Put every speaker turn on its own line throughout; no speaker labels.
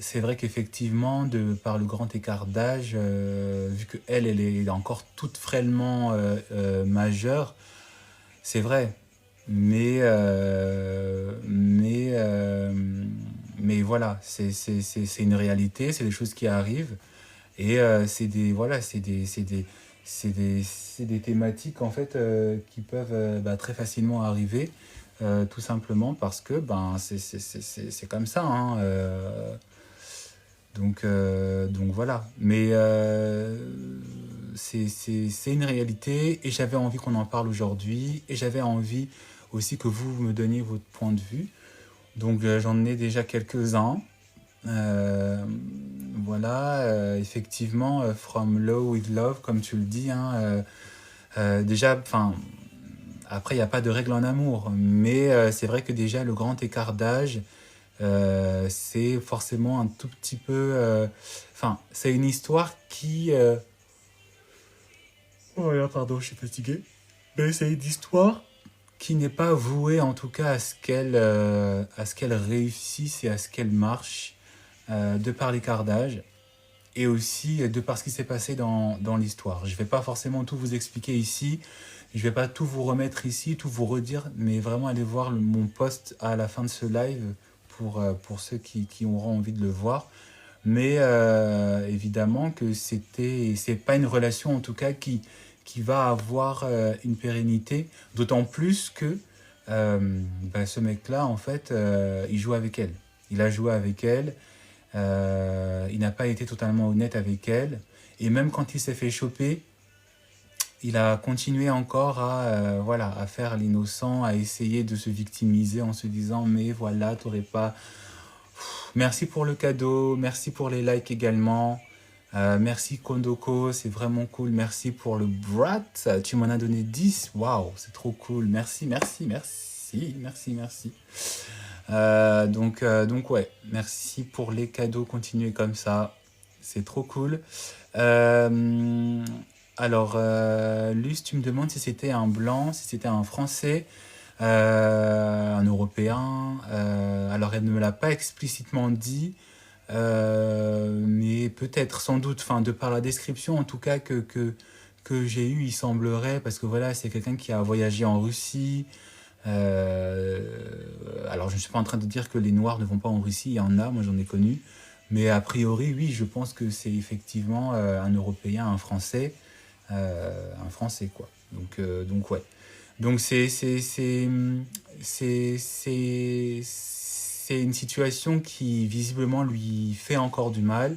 C'est vrai qu'effectivement, par le grand écart d'âge, vu qu'elle, elle est encore toute frêlement majeure, c'est vrai. Mais, mais voilà, c'est une réalité, c'est des choses qui arrivent. Et c'est des, voilà, c'est des thématiques en fait qui peuvent très facilement arriver, tout simplement parce que ben, c'est comme ça. Hein, donc voilà. Mais c'est une réalité et j'avais envie qu'on en parle aujourd'hui et j'avais envie aussi que vous me donniez votre point de vue. Donc j'en ai déjà quelques-uns. Euh, voilà, effectivement, From Low with Love, comme tu le dis, hein, déjà, enfin, après, il n'y a pas de règle en amour, mais c'est vrai que déjà, le grand écart d'âge, c'est forcément un tout petit peu. Enfin, c'est une histoire qui. Oh là, pardon, je suis fatigué. Mais c'est une histoire qui n'est pas vouée, en tout cas, à ce qu'elle réussisse et à ce qu'elle marche, de par l'écart d'âge. Et aussi de par ce qui s'est passé dans l'histoire. Je ne vais pas forcément tout vous expliquer ici, je ne vais pas tout vous remettre ici, tout vous redire, mais vraiment aller voir mon post à la fin de ce live pour ceux qui auront envie de le voir. Mais évidemment que c'est pas une relation en tout cas qui va avoir une pérennité, d'autant plus que ce mec-là, en fait, il joue avec elle. Il a joué avec elle, il n'a pas été totalement honnête avec elle. Et même quand il s'est fait choper, il a continué encore voilà, à faire l'innocent, à essayer de se victimiser en se disant mais voilà, t'aurais pas... Merci pour le cadeau, merci pour les likes également. Merci Kondoko, c'est vraiment cool. Merci pour le brat, tu m'en as donné 10. Waouh, c'est trop cool. Merci, merci, merci, merci, merci. Donc ouais, merci pour les cadeaux, continuez comme ça, c'est trop cool. Euh, Luce, tu me demandes si c'était un blanc, si c'était un français, un européen. Alors elle ne me l'a pas explicitement dit, mais peut-être, sans doute, enfin de par la description en tout cas que j'ai eu, il semblerait, parce que voilà, c'est quelqu'un qui a voyagé en Russie. Euh, alors, je ne suis pas en train de dire que les Noirs ne vont pas en Russie, il y en a, moi j'en ai connu. Mais a priori, oui, je pense que c'est effectivement un Européen, un Français, quoi. Donc ouais. Donc c'est une situation qui visiblement lui fait encore du mal,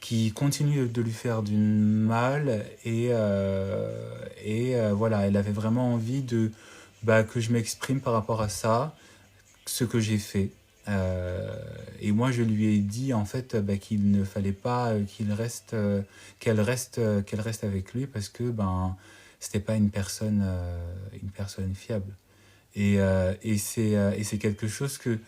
qui continue de lui faire du mal et voilà, elle avait vraiment envie que je m'exprime par rapport à ça, ce que j'ai fait. Et moi, je lui ai dit en fait qu'il ne fallait pas qu'elle reste avec lui parce que c'était pas une personne fiable. Et c'est quelque chose que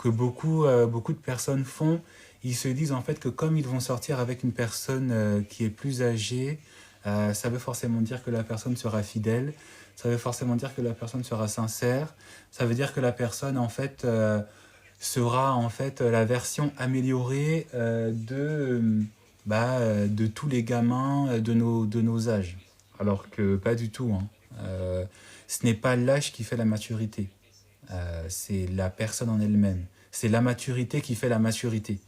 beaucoup de personnes font. Ils se disent en fait que comme ils vont sortir avec une personne qui est plus âgée, ça veut forcément dire que la personne sera fidèle, ça veut forcément dire que la personne sera sincère, ça veut dire que la personne en fait sera en fait la version améliorée de tous les gamins de nos âges. Alors que pas du tout. Hein. Ce n'est pas l'âge qui fait la maturité. C'est la personne en elle-même. C'est la maturité qui fait la maturité.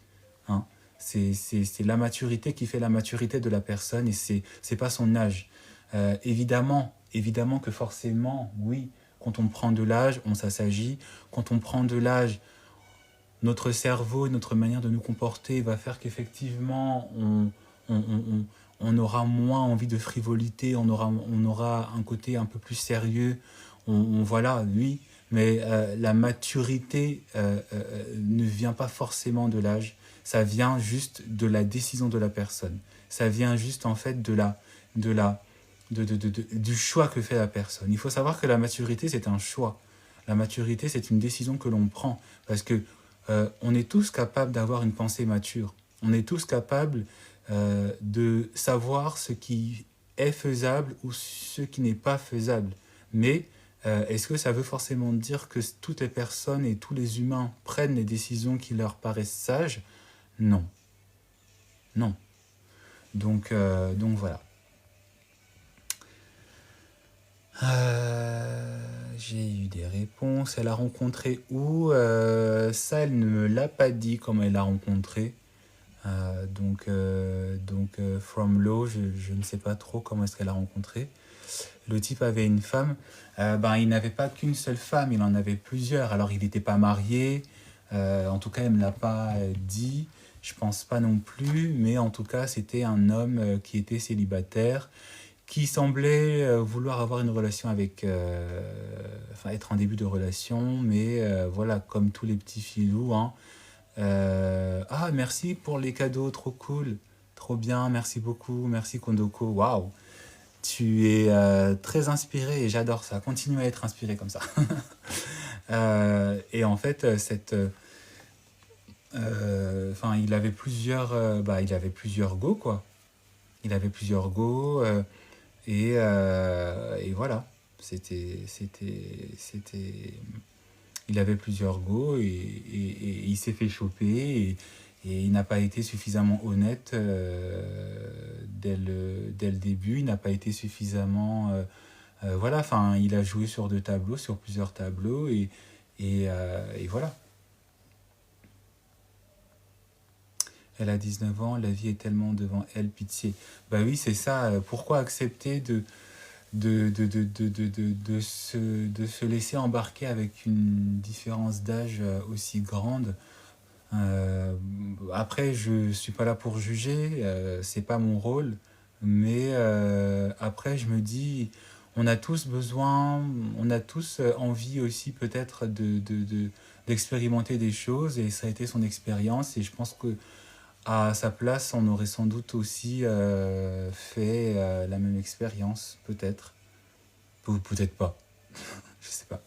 Hein. C'est la maturité qui fait la maturité de la personne et c'est pas son âge. Évidemment que forcément, oui, quand on prend de l'âge, on s'assagit. Quand on prend de l'âge, notre cerveau, notre manière de nous comporter va faire qu'effectivement, on, on- on aura moins envie de frivolité, on aura un côté un peu plus sérieux. Voilà, oui, mais la maturité ne vient pas forcément de l'âge, ça vient juste de la décision de la personne. Ça vient juste en fait de la, du choix que fait la personne. Il faut savoir que la maturité, c'est un choix. La maturité, c'est une décision que l'on prend. Parce que on est tous capables d'avoir une pensée mature. On est tous capables de savoir ce qui est faisable ou ce qui n'est pas faisable. Mais Est-ce que ça veut forcément dire que toutes les personnes et tous les humains prennent les décisions qui leur paraissent sages? Non, non. Donc voilà. J'ai eu des réponses. Elle a rencontré où? Ça, elle ne me l'a pas dit comment elle l'a rencontré. From Low, je ne sais pas trop comment est-ce qu'elle a rencontré. Le type avait une femme. Il n'avait pas qu'une seule femme, il en avait plusieurs. Alors, il n'était pas marié. En tout cas, elle ne me l'a pas dit. Je pense pas non plus. Mais en tout cas, c'était un homme qui était célibataire, qui semblait vouloir avoir une relation avec... enfin, être en début de relation. Mais voilà, comme tous les petits filous, hein. Ah, merci pour les cadeaux, trop cool. Trop bien, merci beaucoup. Merci Kondoko. Waouh! Tu es très inspiré et j'adore ça. Continue à être inspiré comme ça. Et en fait, il avait plusieurs go, quoi. Il avait plusieurs go et voilà. C'était. Il avait plusieurs go et il s'est fait choper et il n'a pas été suffisamment honnête dès le début. Il n'a pas été suffisamment voilà, enfin, il a joué sur plusieurs tableaux, et voilà. Elle a 19 ans, la vie est tellement devant elle, pitié. Bah oui, c'est ça. Pourquoi accepter de se laisser embarquer avec une différence d'âge aussi grande? Après, je suis pas là pour juger, c'est pas mon rôle, mais après, je me dis, on a tous besoin, on a tous envie aussi peut-être d'expérimenter des choses, et ça a été son expérience, et je pense que à sa place, on aurait sans doute aussi fait la même expérience, peut-être, ou peut-être pas, je sais pas.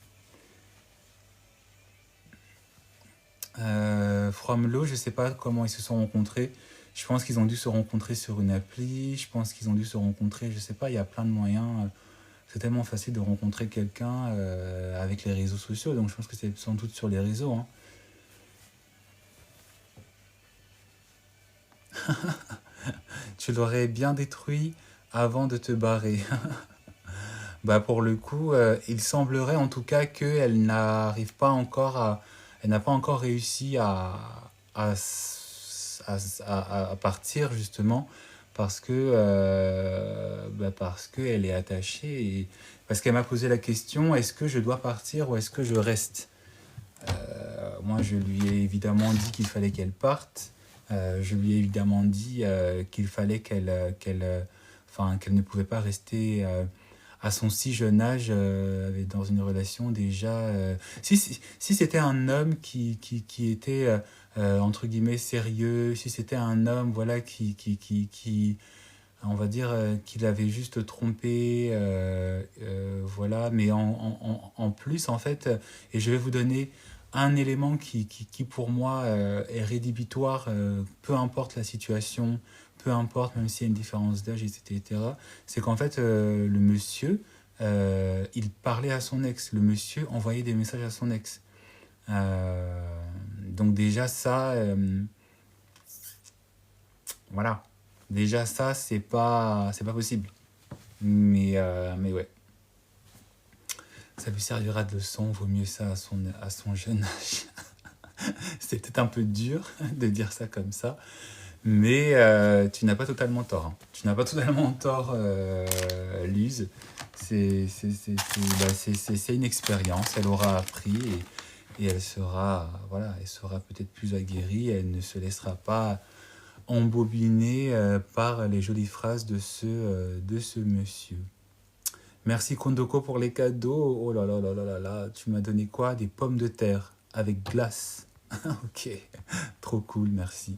From Low, je sais pas comment ils se sont rencontrés. Je pense qu'ils ont dû se rencontrer sur une appli. Je pense qu'ils ont dû se rencontrer, je sais pas, il y a plein de moyens. C'est tellement facile de rencontrer quelqu'un avec les réseaux sociaux. Donc je pense que c'est sans doute sur les réseaux, hein. Tu l'aurais bien détruit avant de te barrer. Bah pour le coup, il semblerait en tout cas qu'elle n'arrive pas encore à... Elle n'a pas encore réussi à, à partir justement parce qu'elle est attachée et parce qu'elle m'a posé la question, est-ce que je dois partir ou est-ce que je reste? Moi, je lui ai évidemment dit qu'il fallait qu'elle parte. Je lui ai évidemment dit qu'il fallait qu'elle ne pouvait pas rester à son si jeune âge dans une relation déjà. Si c'était un homme qui était entre guillemets sérieux, si c'était un homme voilà on va dire qu'il avait juste trompé, voilà, mais en plus en fait, et je vais vous donner un élément qui pour moi est rédhibitoire, peu importe la situation, peu importe, même s'il y a une différence d'âge, etc., c'est qu'en fait, le monsieur, il parlait à son ex. Le monsieur envoyait des messages à son ex. Donc déjà ça, voilà. Déjà ça, c'est pas possible. Mais ouais. Ça lui servira de leçon, vaut mieux ça à son jeune âge. C'est peut-être un peu dur de dire ça comme ça, mais tu n'as pas totalement tort, hein. Tu n'as pas totalement tort, Luz. C'est une expérience, elle aura appris et elle sera, voilà, elle sera peut-être plus aguerrie, elle ne se laissera pas embobiner par les jolies phrases de ce monsieur. Merci Kondoko pour les cadeaux. Oh là là là là là là, tu m'as donné quoi? Des pommes de terre avec glace. Ok, trop cool, merci.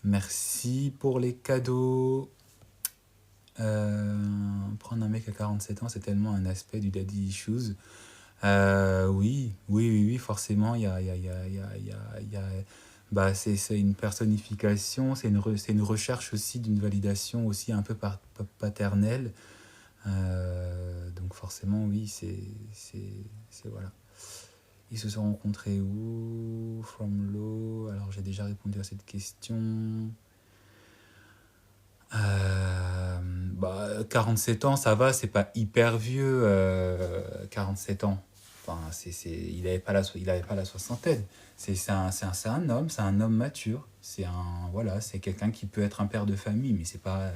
Merci pour les cadeaux. Prendre un mec à 47 ans, c'est tellement un aspect du daddy issues. Oui, forcément, bah, c'est une personnification, c'est une recherche aussi d'une validation aussi un peu paternelle. Donc forcément, oui, voilà. Ils se sont rencontrés où? From Law. Alors j'ai déjà répondu à cette question. 47 ans, ça va, c'est pas hyper vieux. 47 ans. Enfin, il n'avait pas la soixantaine. C'est un homme, c'est un homme mature. C'est quelqu'un qui peut être un père de famille, mais c'est pas.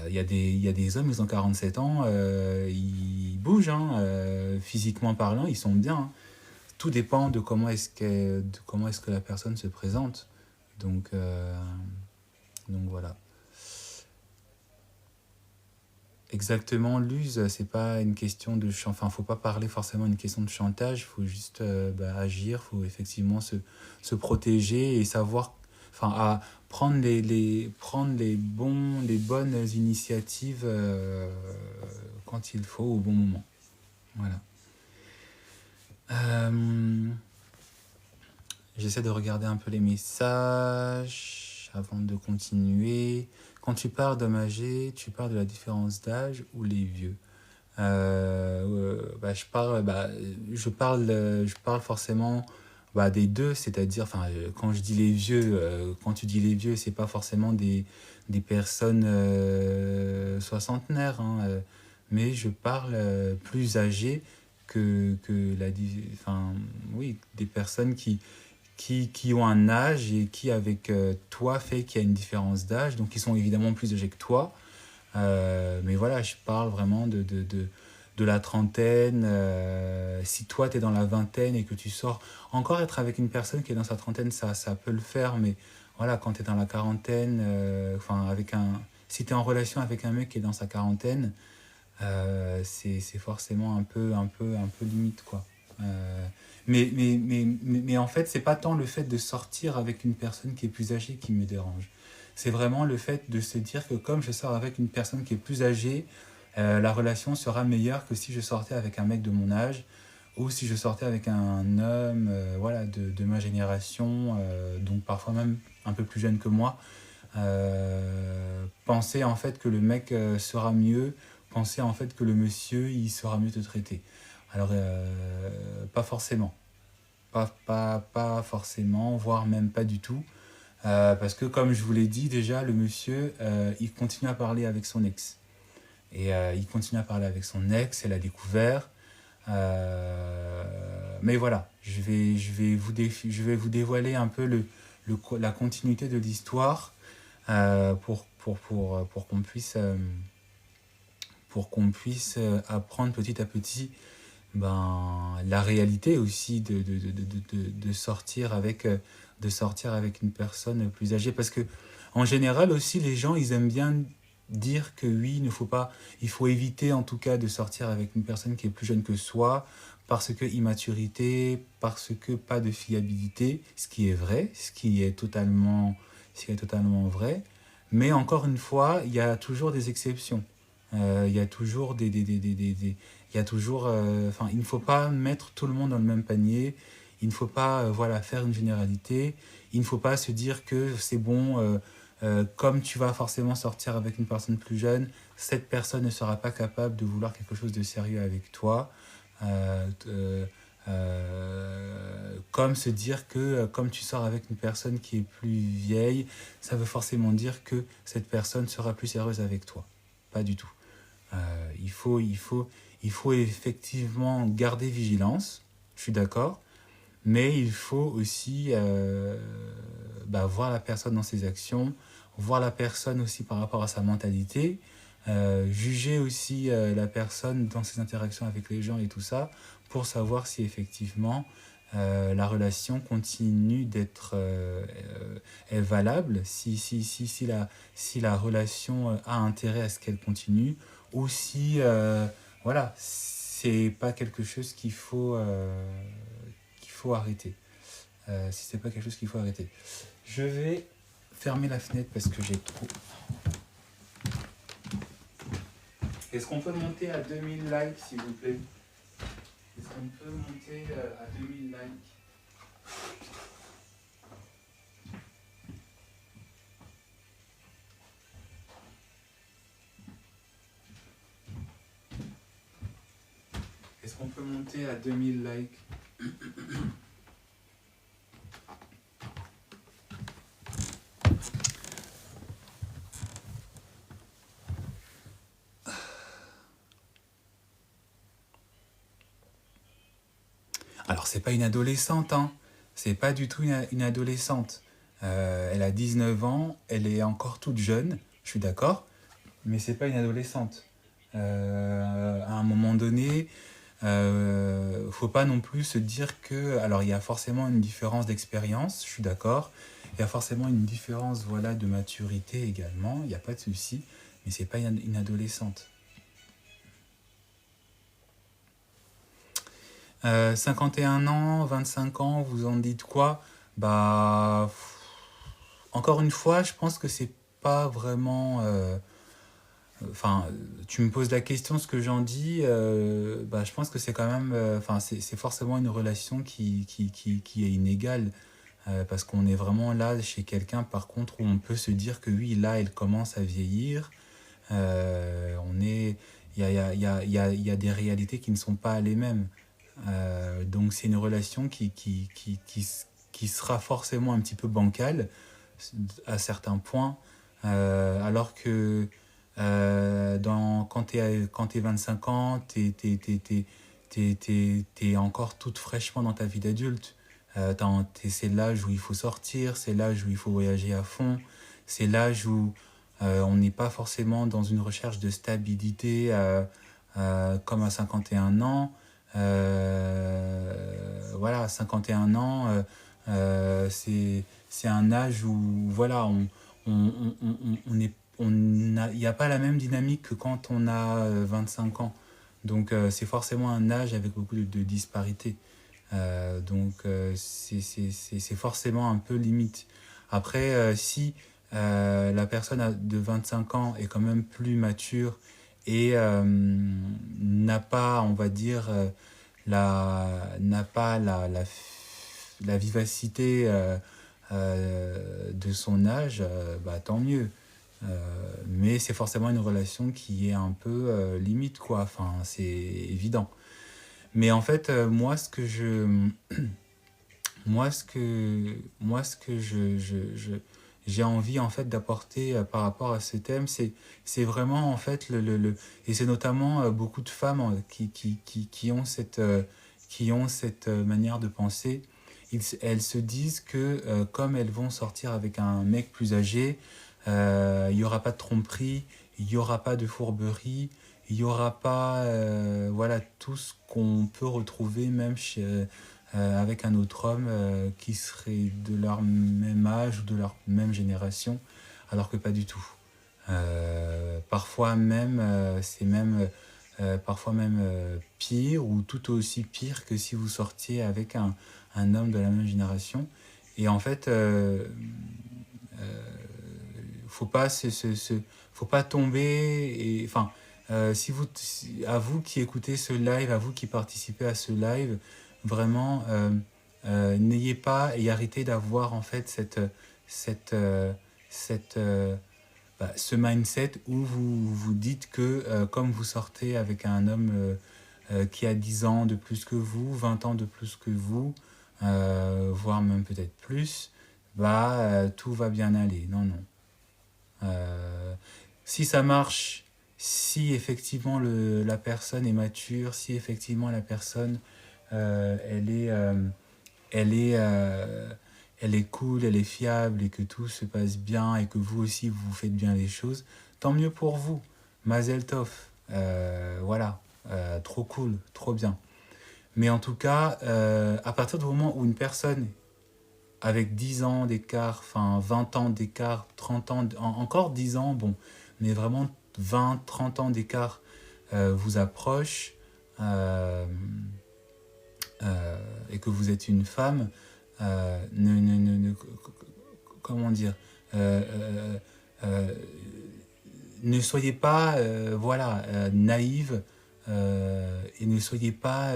Il y a des hommes, ils ont 47 ans, ils bougent, hein, physiquement parlant, ils sont bien, hein. Tout dépend de comment est-ce que la personne se présente. Donc, donc voilà. Exactement, l'use, c'est pas une question de enfin, faut pas parler forcément d'une question de chantage, faut juste agir, faut effectivement se protéger et savoir, enfin, à prendre les bonnes initiatives quand il faut, au bon moment. Voilà. J'essaie de regarder un peu les messages avant de continuer. Quand tu parles d'homme âgé, tu parles de la différence d'âge ou les vieux? Je parle forcément des deux, c'est-à-dire, enfin, quand je dis les vieux, quand tu dis les vieux, c'est pas forcément des personnes soixantenaires, hein, mais je parle plus âgées enfin, oui, des personnes qui ont un âge et qui, avec toi, fait qu'il y a une différence d'âge, donc ils sont évidemment plus âgés que toi. Mais voilà, je parle vraiment de la trentaine. Si toi, tu es dans la vingtaine et que tu sors, encore être avec une personne qui est dans sa trentaine, ça peut le faire, mais voilà, quand tu es dans la quarantaine, enfin, si tu es en relation avec un mec qui est dans sa quarantaine, c'est forcément un peu limite, quoi. Mais en fait, c'est pas tant le fait de sortir avec une personne qui est plus âgée qui me dérange. C'est vraiment le fait de se dire que comme je sors avec une personne qui est plus âgée, la relation sera meilleure que si je sortais avec un mec de mon âge ou si je sortais avec un homme voilà, de ma génération, donc parfois même un peu plus jeune que moi. Penser en fait que le mec sera mieux, penser en fait que le monsieur il sera mieux te traiter. Alors, pas forcément. Pas forcément, voire même pas du tout. Parce que comme je vous l'ai dit déjà, le monsieur, il continue à parler avec son ex. Et il continue à parler avec son ex, elle a découvert. Mais voilà, je vais vous dévoiler un peu la continuité de l'histoire pour qu'on puisse apprendre petit à petit la réalité aussi de sortir avec une personne plus âgée. Parce que en général aussi, les gens, ils aiment bien dire que oui, il faut éviter en tout cas de sortir avec une personne qui est plus jeune que soi, parce que immaturité, parce que pas de fiabilité, ce qui est vrai, ce qui est totalement vrai. Mais encore une fois, il y a toujours des exceptions. Il y a toujours il y a toujours, enfin, il ne faut pas mettre tout le monde dans le même panier. Il ne faut pas, voilà, faire une généralité. Il ne faut pas se dire que c'est bon, comme tu vas forcément sortir avec une personne plus jeune, cette personne ne sera pas capable de vouloir quelque chose de sérieux avec toi. Euh, euh, Comme se dire que comme tu sors avec une personne qui est plus vieille, ça veut forcément dire que cette personne sera plus sérieuse avec toi. Pas du tout. Il faut, il faut effectivement garder vigilance, je suis d'accord, mais il faut aussi voir la personne dans ses actions, voir la personne aussi par rapport à sa mentalité, juger aussi la personne dans ses interactions avec les gens et tout ça, pour savoir si effectivement la relation continue d'être est valable, si la relation a intérêt à ce qu'elle continue, ou si voilà, c'est pas quelque chose qu'il faut arrêter. Si c'est pas quelque chose qu'il faut arrêter. Je vais fermer la fenêtre parce que j'ai trop. Est-ce qu'on peut monter à 2000 likes, s'il vous plaît? Est-ce qu'on peut monter à 2000 likes? qu'on peut monter à 2000 likes? Alors, c'est pas une adolescente, hein. C'est pas du tout une adolescente. Elle a 19 ans, elle est encore toute jeune, je suis d'accord, mais c'est pas une adolescente. À un moment donné, faut pas non plus se dire que... Alors, il y a forcément une différence d'expérience, je suis d'accord. Il y a forcément une différence, voilà, de maturité également, il n'y a pas de souci, mais c'est pas une adolescente. 51 ans, 25 ans, vous en dites quoi? Bah, encore une fois, je pense que c'est pas vraiment... Enfin, tu me poses la question, ce que j'en dis, bah, je pense que c'est quand même... Enfin, c'est forcément une relation qui est inégale. Parce qu'on est vraiment là chez quelqu'un, par contre, où on peut se dire que oui, là, elle commence à vieillir. On est... Il y a des réalités qui ne sont pas les mêmes. Donc c'est une relation qui sera forcément un petit peu bancale à certains points, alors que quand t'es 25 ans, t'es encore toute fraîchement dans ta vie d'adulte. C'est l'âge où il faut sortir, c'est l'âge où il faut voyager à fond, c'est l'âge où on n'est pas forcément dans une recherche de stabilité comme à 51 ans. Voilà, 51 ans, c'est un âge où voilà, il n'y a pas la même dynamique que quand on a 25 ans. Donc c'est forcément un âge avec beaucoup de disparités. Donc c'est forcément un peu limite. Après, si la personne de 25 ans est quand même plus mature et n'a pas, on va dire, n'a pas la vivacité de son âge, bah, tant mieux. Mais c'est forcément une relation qui est un peu limite, quoi. Enfin, c'est évident. Mais en fait, moi, ce que j'ai envie en fait d'apporter par rapport à ce thème, c'est vraiment en fait et c'est notamment beaucoup de femmes qui ont cette manière de penser. Elles se disent que comme elles vont sortir avec un mec plus âgé, il n'y aura pas de tromperie, il n'y aura pas de fourberie, il n'y aura pas voilà, tout ce qu'on peut retrouver même avec un autre homme qui serait de leur même âge ou de leur même génération, alors que pas du tout. Parfois même, c'est même, parfois même pire ou tout aussi pire que si vous sortiez avec un homme de la même génération. Et en fait, faut pas faut pas tomber et enfin à vous qui écoutez ce live, à vous qui participez à ce live, vraiment n'ayez pas et arrêtez d'avoir en fait cette cette ce mindset où vous vous dites que comme vous sortez avec un homme qui a 10 ans de plus que vous, 20 ans de plus que vous, voire même peut-être plus, bah tout va bien aller. Non, non. Si ça marche, si effectivement la personne est mature, si effectivement la personne elle est, elle est cool, elle est fiable et que tout se passe bien et que vous aussi vous faites bien les choses, tant mieux pour vous. Mazel tov. Voilà. Trop cool, trop bien. Mais en tout cas, à partir du moment où une personne avec 10 ans d'écart, enfin 20 ans d'écart, 30 ans, encore 10 ans, bon, mais vraiment 20, 30 ans d'écart vous approche et que vous êtes une femme, comment dire, ne soyez pas voilà, naïve et ne soyez pas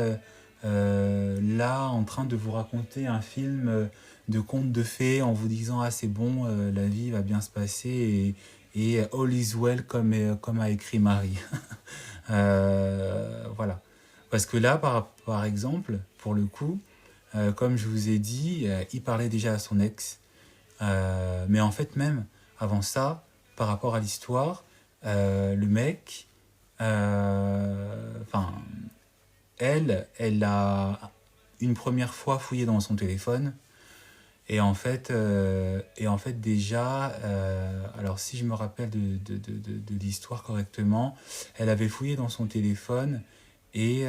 là en train de vous raconter un film de conte de fées en vous disant ah c'est bon, la vie va bien se passer et all is well comme a écrit Marie. Voilà. Parce que là, par exemple, pour le coup, comme je vous ai dit, il parlait déjà à son ex. Mais en fait, même avant ça, par rapport à l'histoire, le mec, enfin, elle a une première fois fouillé dans son téléphone. Et en fait déjà, alors si je me rappelle de l'histoire correctement, elle avait fouillé dans son téléphone et,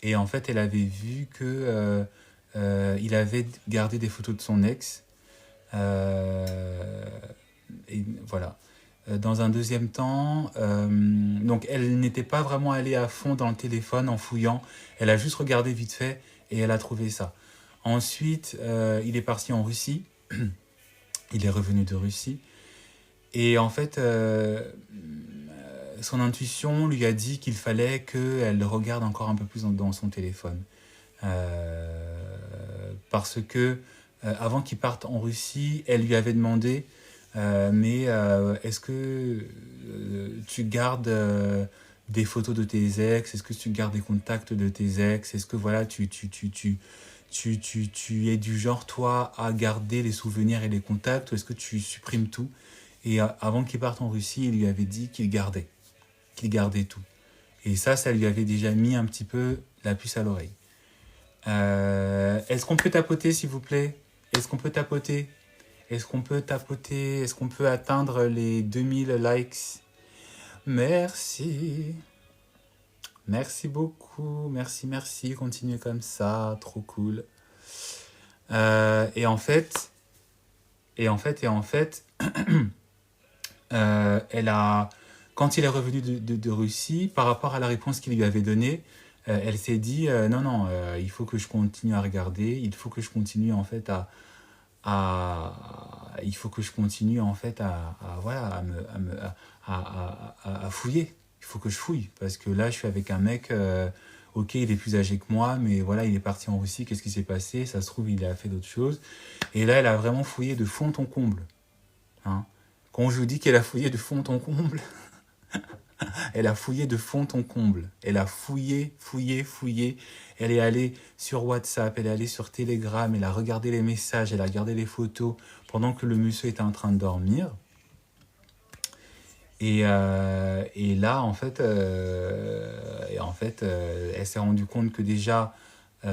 et en fait elle avait vu que il avait gardé des photos de son ex. Euh, et voilà. Dans un deuxième temps, donc elle n'était pas vraiment allée à fond dans le téléphone en fouillant, elle a juste regardé vite fait et elle a trouvé ça. Ensuite, il est parti en Russie, il est revenu de Russie, et en fait, son intuition lui a dit qu'il fallait qu'elle regarde encore un peu plus dans son téléphone. Parce que, avant qu'il parte en Russie, elle lui avait demandé mais est-ce que tu gardes des photos de tes ex? Est-ce que tu gardes des contacts de tes ex? Est-ce que voilà, tu es du genre, toi, à garder les souvenirs et les contacts? Ou est-ce que tu supprimes tout? Et avant qu'il parte en Russie, il lui avait dit qu'il gardait tout. Et ça lui avait déjà mis un petit peu la puce à l'oreille. Est-ce qu'on peut tapoter, s'il vous plaît? Est-ce qu'on peut tapoter? Est-ce qu'on peut tapoter? Est-ce qu'on peut atteindre les 2000 likes? Merci. Merci beaucoup. Merci, merci. Continuez comme ça. Trop cool. Et en fait, elle a, quand il est revenu de Russie, par rapport à la réponse qu'il lui avait donnée, elle s'est dit non, non, il faut que je continue à regarder. Il faut que je continue en fait il faut que je continue en fait voilà, à fouiller. Il faut que je fouille parce que là je suis avec un mec, ok il est plus âgé que moi, mais voilà il est parti en Russie, qu'est-ce qui s'est passé? Ça se trouve il a fait d'autres choses. Et là elle a vraiment fouillé de fond en comble. Hein. Quand je vous dis qu'elle a fouillé de fond en comble, elle a fouillé de fond en comble. Elle a fouillé, fouillé, fouillé. Elle est allée sur WhatsApp, elle est allée sur Telegram, elle a regardé les messages, elle a regardé les photos pendant que le monsieur était en train de dormir. Et là, en fait, elle s'est rendue compte que déjà, il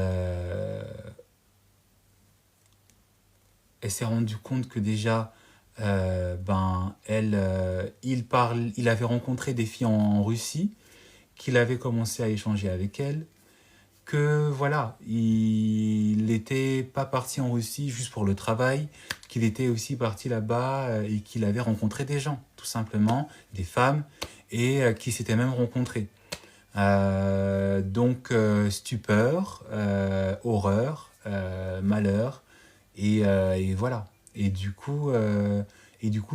avait rencontré des filles en Russie, qu'il avait commencé à échanger avec elles, que voilà, il n'était pas parti en Russie juste pour le travail, qu'il était aussi parti là-bas et qu'il avait rencontré des gens, tout simplement, des femmes, et qui s'étaient même rencontrés. Donc, stupeur, horreur, malheur, et voilà. Et du coup,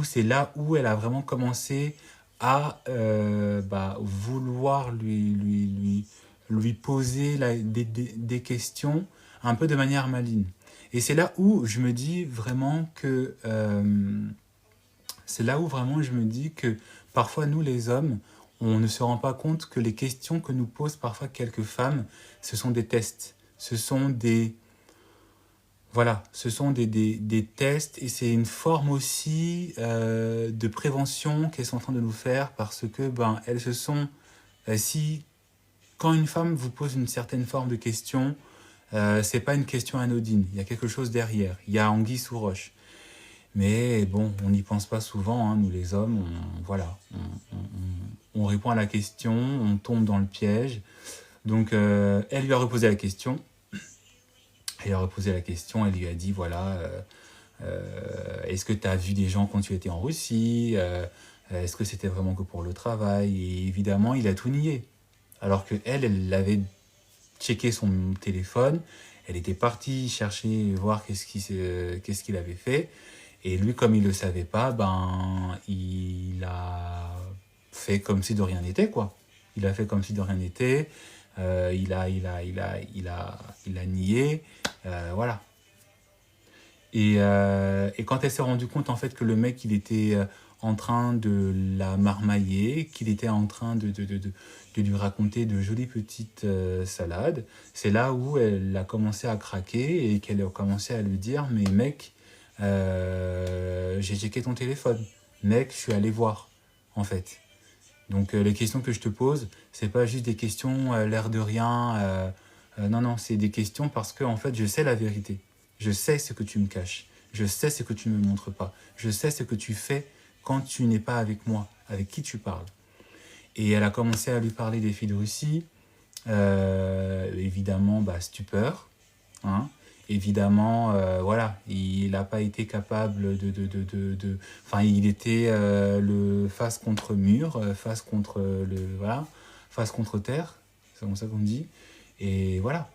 c'est là où elle a vraiment commencé à vouloir lui poser des questions un peu de manière maligne. Et c'est là où je me dis vraiment que c'est là où vraiment je me dis que parfois nous les hommes, on ne se rend pas compte que les questions que nous posent parfois quelques femmes, ce sont des tests, ce sont des voilà, ce sont des tests et c'est une forme aussi de prévention qu'elles sont en train de nous faire parce que ben elles se sont si quand une femme vous pose une certaine forme de question, c'est pas une question anodine. Il y a quelque chose derrière. Il y a anguille sous roche. Mais bon, on n'y pense pas souvent. Hein, nous les hommes, voilà, on répond à la question, on tombe dans le piège. Donc, elle lui a reposé la question. Elle lui a reposé la question. Elle lui a dit voilà, est-ce que tu as vu des gens quand tu étais en Russie? Est-ce que c'était vraiment que pour le travail? Et évidemment, il a tout nié. Alors que elle avait checké son téléphone, elle était partie chercher, voir qu'est-ce qu'il avait fait. Et lui, comme il ne le savait pas, ben, il a fait comme si de rien n'était, quoi. Il a fait comme si de rien n'était. Il a nié. Voilà. Et quand elle s'est rendue compte, en fait, que le mec, il était en train de la marmailler, qu'il était en train de lui raconter de jolies petites salades. C'est là où elle a commencé à craquer et qu'elle a commencé à lui dire, mais mec, j'ai checké ton téléphone. Mec, je suis allé voir, en fait. Donc les questions que je te pose, c'est pas juste des questions l'air de rien. Non, non, c'est des questions parce que en fait, je sais la vérité. Je sais ce que tu me caches. Je sais ce que tu ne me montres pas. Je sais ce que tu fais quand tu n'es pas avec moi, avec qui tu parles. Et elle a commencé à lui parler des filles de Russie. Évidemment, bah, stupeur. Hein. Évidemment, voilà, il n'a pas été capable enfin, il était le face contre mur, face contre voilà, face contre terre, c'est comme ça qu'on dit. Et voilà.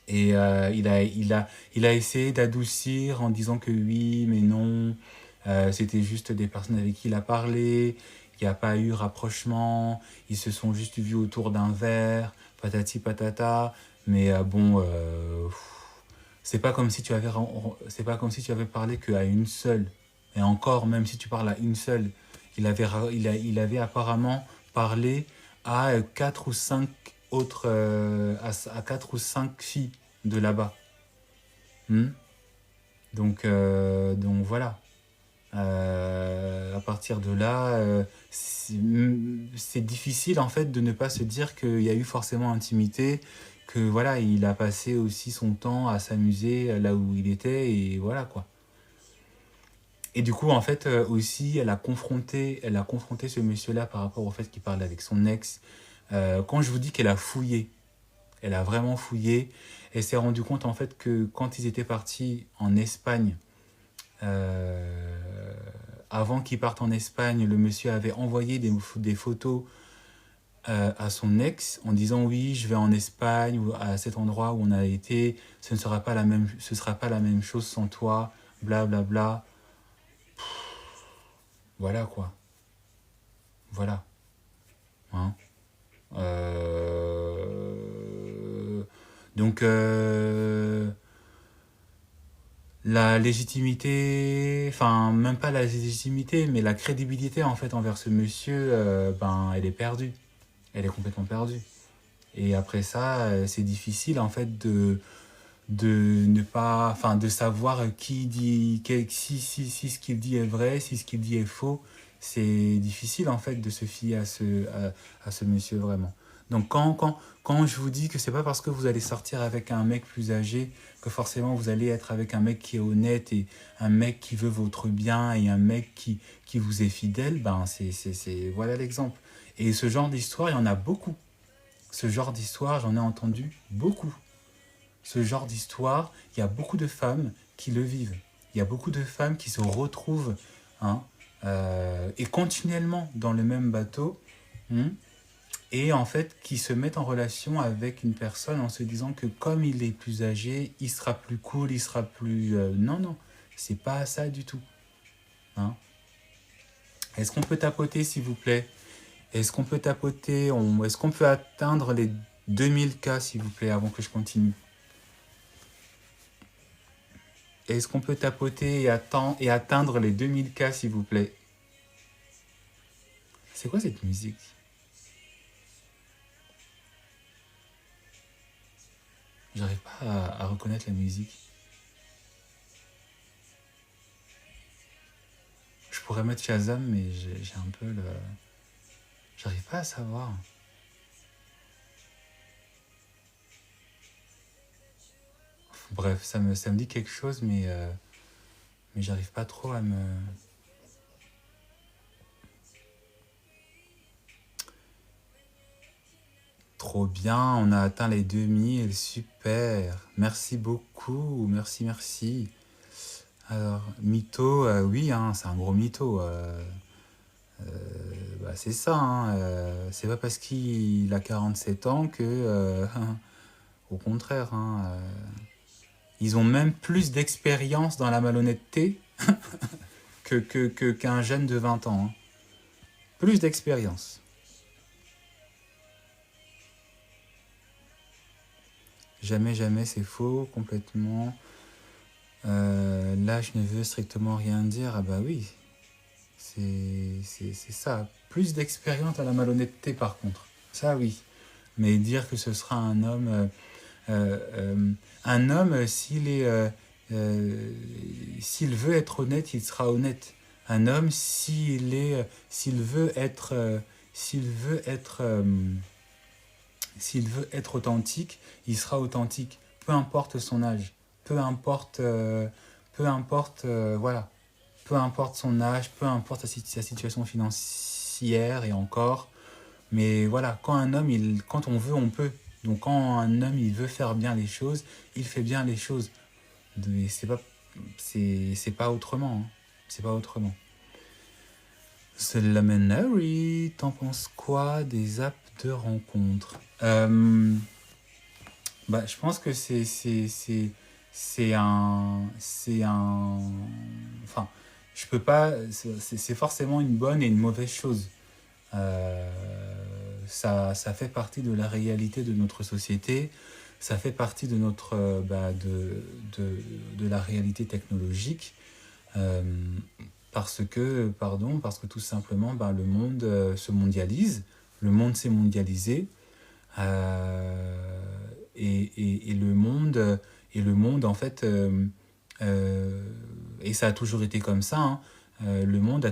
Et il a essayé d'adoucir en disant que oui, mais non, c'était juste des personnes avec qui il a parlé, il n'y a pas eu rapprochement, ils se sont juste vus autour d'un verre, patati patata, mais bon, c'est pas comme si tu avais parlé qu'à une seule, et encore, même si tu parles à une seule, il avait apparemment parlé à quatre ou cinq autres, à quatre ou cinq filles de là-bas. Hmm. Donc voilà. À partir de là, c'est difficile en fait de ne pas se dire qu'il y a eu forcément intimité, que voilà, il a passé aussi son temps à s'amuser là où il était et voilà quoi. Et du coup, en fait, aussi, elle a confronté ce monsieur-là par rapport au fait qu'il parle avec son ex. Quand je vous dis qu'elle a fouillé, elle a vraiment fouillé. Elle s'est rendue compte en fait que quand ils étaient partis en Espagne, euh, avant qu'ils partent en Espagne, le monsieur avait envoyé des photos à son ex en disant oui, je vais en Espagne ou à cet endroit où on a été, ce sera pas la même chose sans toi, bla bla bla. Voilà quoi, voilà. Hein. Donc la légitimité, enfin même pas la légitimité, mais la crédibilité en fait envers ce monsieur, ben elle est perdue, elle est complètement perdue. Et après ça, c'est difficile en fait de ne pas, enfin de savoir qui dit, si ce qu'il dit est vrai, si ce qu'il dit est faux. C'est difficile en fait de se fier à ce monsieur vraiment. Donc quand je vous dis que c'est pas parce que vous allez sortir avec un mec plus âgé que forcément vous allez être avec un mec qui est honnête et un mec qui veut votre bien et un mec qui vous est fidèle, ben voilà l'exemple. Et ce genre d'histoire, il y en a beaucoup. Ce genre d'histoire, j'en ai entendu beaucoup. Ce genre d'histoire, il y a beaucoup de femmes qui le vivent. Il y a beaucoup de femmes qui se retrouvent hein, et continuellement dans le même bateau hein, et en fait qui se mettent en relation avec une personne en se disant que comme il est plus âgé, il sera plus cool, il sera plus... non, non, c'est pas ça du tout. Hein. Est-ce qu'on peut tapoter s'il vous plaît? Est-ce qu'on peut tapoter est-ce qu'on peut atteindre les 2000 cas s'il vous plaît avant que je continue? Est-ce qu'on peut tapoter et atteindre les 2000 cas, s'il vous plaît? C'est quoi cette musique? J'arrive pas à reconnaître la musique. Je pourrais mettre Shazam, mais j'ai un peu le... J'arrive pas à savoir. Bref, ça me dit quelque chose, mais j'arrive pas trop à me... Trop bien, on a atteint les 2000, super. Merci beaucoup, merci, merci. Alors, mytho, oui, hein, c'est un gros mytho. Bah, c'est ça, hein, c'est pas parce qu'il a 47 ans que... au contraire, hein, ils ont même plus d'expérience dans la malhonnêteté qu'un jeune de 20 ans. Hein. Plus d'expérience. Jamais, jamais, c'est faux, complètement. Là, je ne veux strictement rien dire. Ah bah oui. c'est ça. Plus d'expérience à la malhonnêteté, par contre. Ça, oui. Mais dire que ce sera un homme, s'il veut être honnête, il sera honnête. Un homme, s'il veut être authentique, il sera authentique. Peu importe son âge, peu importe, voilà, peu importe son âge, peu importe sa situation financière et encore. Mais voilà, quand on veut, on peut. Donc quand un homme il veut faire bien les choses, il fait bien les choses. Mais c'est pas autrement. Hein. C'est pas autrement. Selamanary, t'en penses quoi des apps de rencontres? Je pense que enfin, je peux pas, c'est forcément une bonne et une mauvaise chose. Euh, ça fait partie de la réalité de notre société, ça fait partie de notre, de la réalité technologique, euh, parce que tout simplement, le monde se mondialise, le monde s'est mondialisé, et le monde en fait, et ça a toujours été comme ça, hein, le monde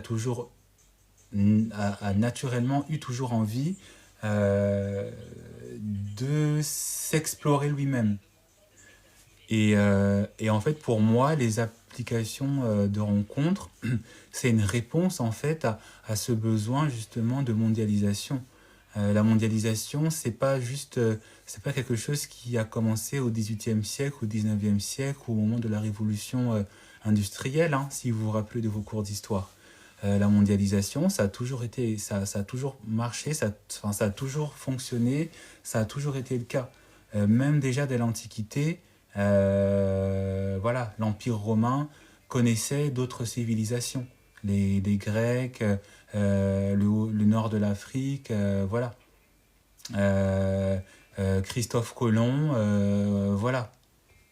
a naturellement eu toujours envie euh, de s'explorer lui-même. Et en fait, pour moi, les applications de rencontres, c'est une réponse en fait à ce besoin justement de mondialisation. La mondialisation, c'est pas quelque chose qui a commencé au XVIIIe siècle, au XIXe siècle, ou au moment de la révolution industrielle, hein, si vous vous rappelez de vos cours d'histoire. La mondialisation, ça a toujours marché, ça a toujours fonctionné, ça a toujours été le cas. Même déjà dès l'Antiquité, voilà, l'Empire romain connaissait d'autres civilisations. Les Grecs, le nord de l'Afrique, voilà. Euh, Christophe Colomb, voilà.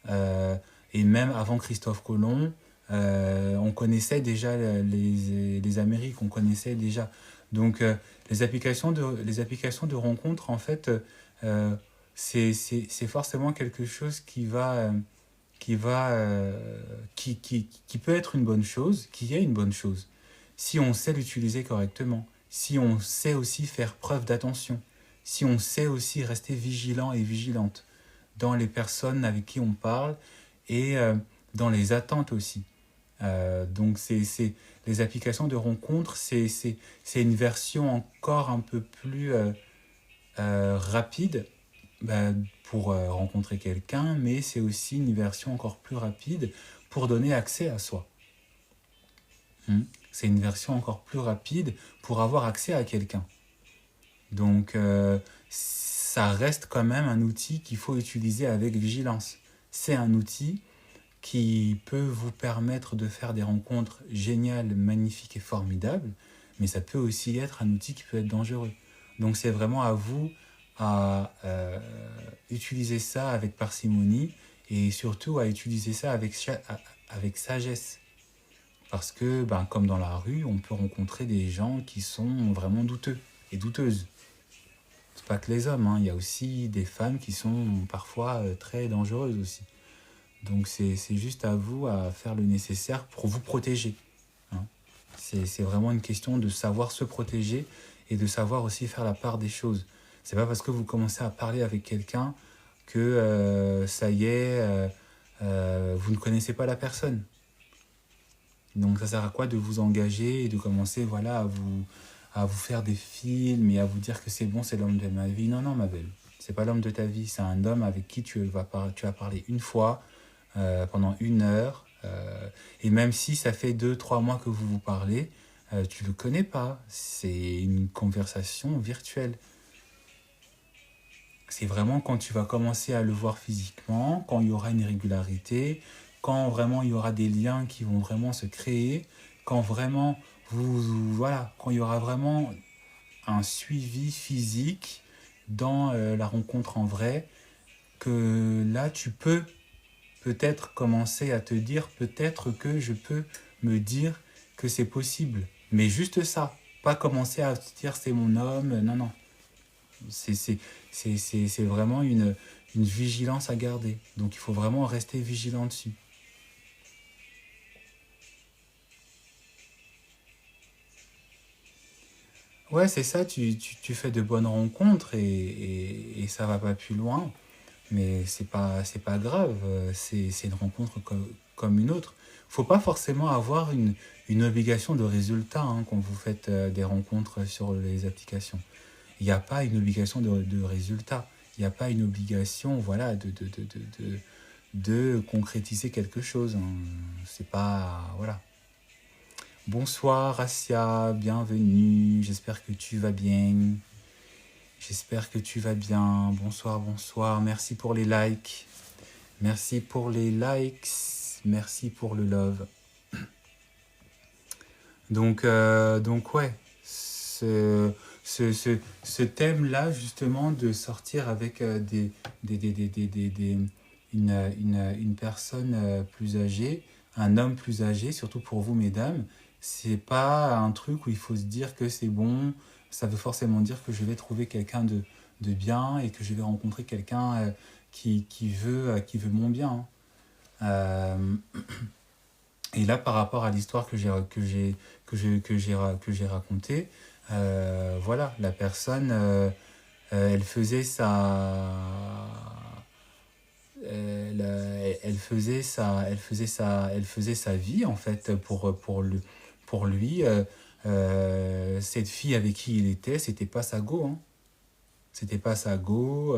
Euh, et même avant Christophe Colomb, on connaissait déjà les Amériques, on connaissait déjà. Donc les applications de rencontres, en fait, euh, c'est forcément quelque chose qui peut être une bonne chose, qui est une bonne chose, si on sait l'utiliser correctement, si on sait aussi faire preuve d'attention, si on sait aussi rester vigilant et vigilante dans les personnes avec qui on parle et dans les attentes aussi. Donc les applications de rencontres, c'est une version encore un peu plus rapide pour rencontrer quelqu'un, mais c'est aussi une version encore plus rapide pour donner accès à soi. C'est une version encore plus rapide pour avoir accès à quelqu'un. Donc ça reste quand même un outil qu'il faut utiliser avec vigilance. C'est un outil qui peut vous permettre de faire des rencontres géniales, magnifiques et formidables, mais ça peut aussi être un outil qui peut être dangereux. Donc c'est vraiment à vous à utiliser ça avec parcimonie et surtout à utiliser ça avec sagesse. Parce que, comme dans la rue, on peut rencontrer des gens qui sont vraiment douteux et douteuses. C'est pas que les hommes, hein, il y a aussi des femmes qui sont parfois très dangereuses aussi. Donc c'est juste à vous à faire le nécessaire pour vous protéger. Hein. C'est vraiment une question de savoir se protéger et de savoir aussi faire la part des choses. C'est pas parce que vous commencez à parler avec quelqu'un que ça y est, vous ne connaissez pas la personne. Donc ça sert à quoi de vous engager et de commencer voilà, à vous faire des films et à vous dire que c'est bon, c'est l'homme de ma vie. Non, non, ma belle. C'est pas l'homme de ta vie, c'est un homme avec qui tu vas parler une fois, pendant 1 heure. Et même si ça fait 2, 3 mois que vous vous parlez, tu le connais pas. C'est une conversation virtuelle. C'est vraiment quand tu vas commencer à le voir physiquement, quand il y aura une régularité, quand vraiment il y aura des liens qui vont vraiment se créer, quand vraiment voilà, quand il y aura vraiment un suivi physique dans la rencontre en vrai, que là tu peux peut-être commencer à te dire, peut-être que je peux me dire que c'est possible. Mais juste ça. Pas commencer à se dire c'est mon homme. Non, non. C'est vraiment une vigilance à garder. Donc il faut vraiment rester vigilant dessus. Ouais, c'est ça, tu fais de bonnes rencontres et ça va pas plus loin. Mais c'est pas grave, c'est une rencontre comme une autre. Faut pas forcément avoir une obligation de résultat hein, quand vous faites des rencontres sur les applications. Il n'y a pas une obligation de résultat. Il n'y a pas une obligation voilà, de concrétiser quelque chose. Hein. C'est pas... Voilà. Bonsoir Assia, bienvenue. J'espère que tu vas bien. J'espère que tu vas bien. Bonsoir, bonsoir. Merci pour les likes. Merci pour les likes. Merci pour le love. Donc ouais, ce thème-là, justement, de sortir avec une personne plus âgée, un homme plus âgé, surtout pour vous, mesdames, c'est pas un truc où il faut se dire que c'est bon, ça veut forcément dire que je vais trouver quelqu'un de bien et que je vais rencontrer quelqu'un qui veut mon bien. Hein. Euh, et là, par rapport à l'histoire que j'ai racontée, voilà, la personne, elle faisait elle faisait sa vie en fait pour lui. Cette fille avec qui il était, c'était pas sa go, hein. C'était pas sa go,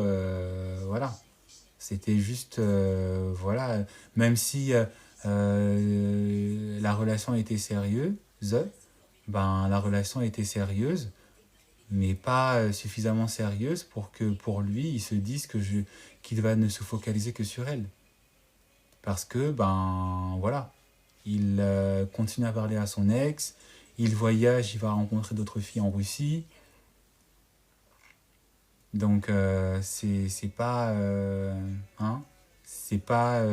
voilà. C'était juste, voilà, même si la relation était sérieuse, ben la relation était sérieuse, mais pas suffisamment sérieuse pour que pour lui, il se dise qu'il va ne se focaliser que sur elle. Parce que, ben voilà, il continue à parler à son ex, il voyage, il va rencontrer d'autres filles en Russie. Donc, c'est pas. Hein, c'est pas.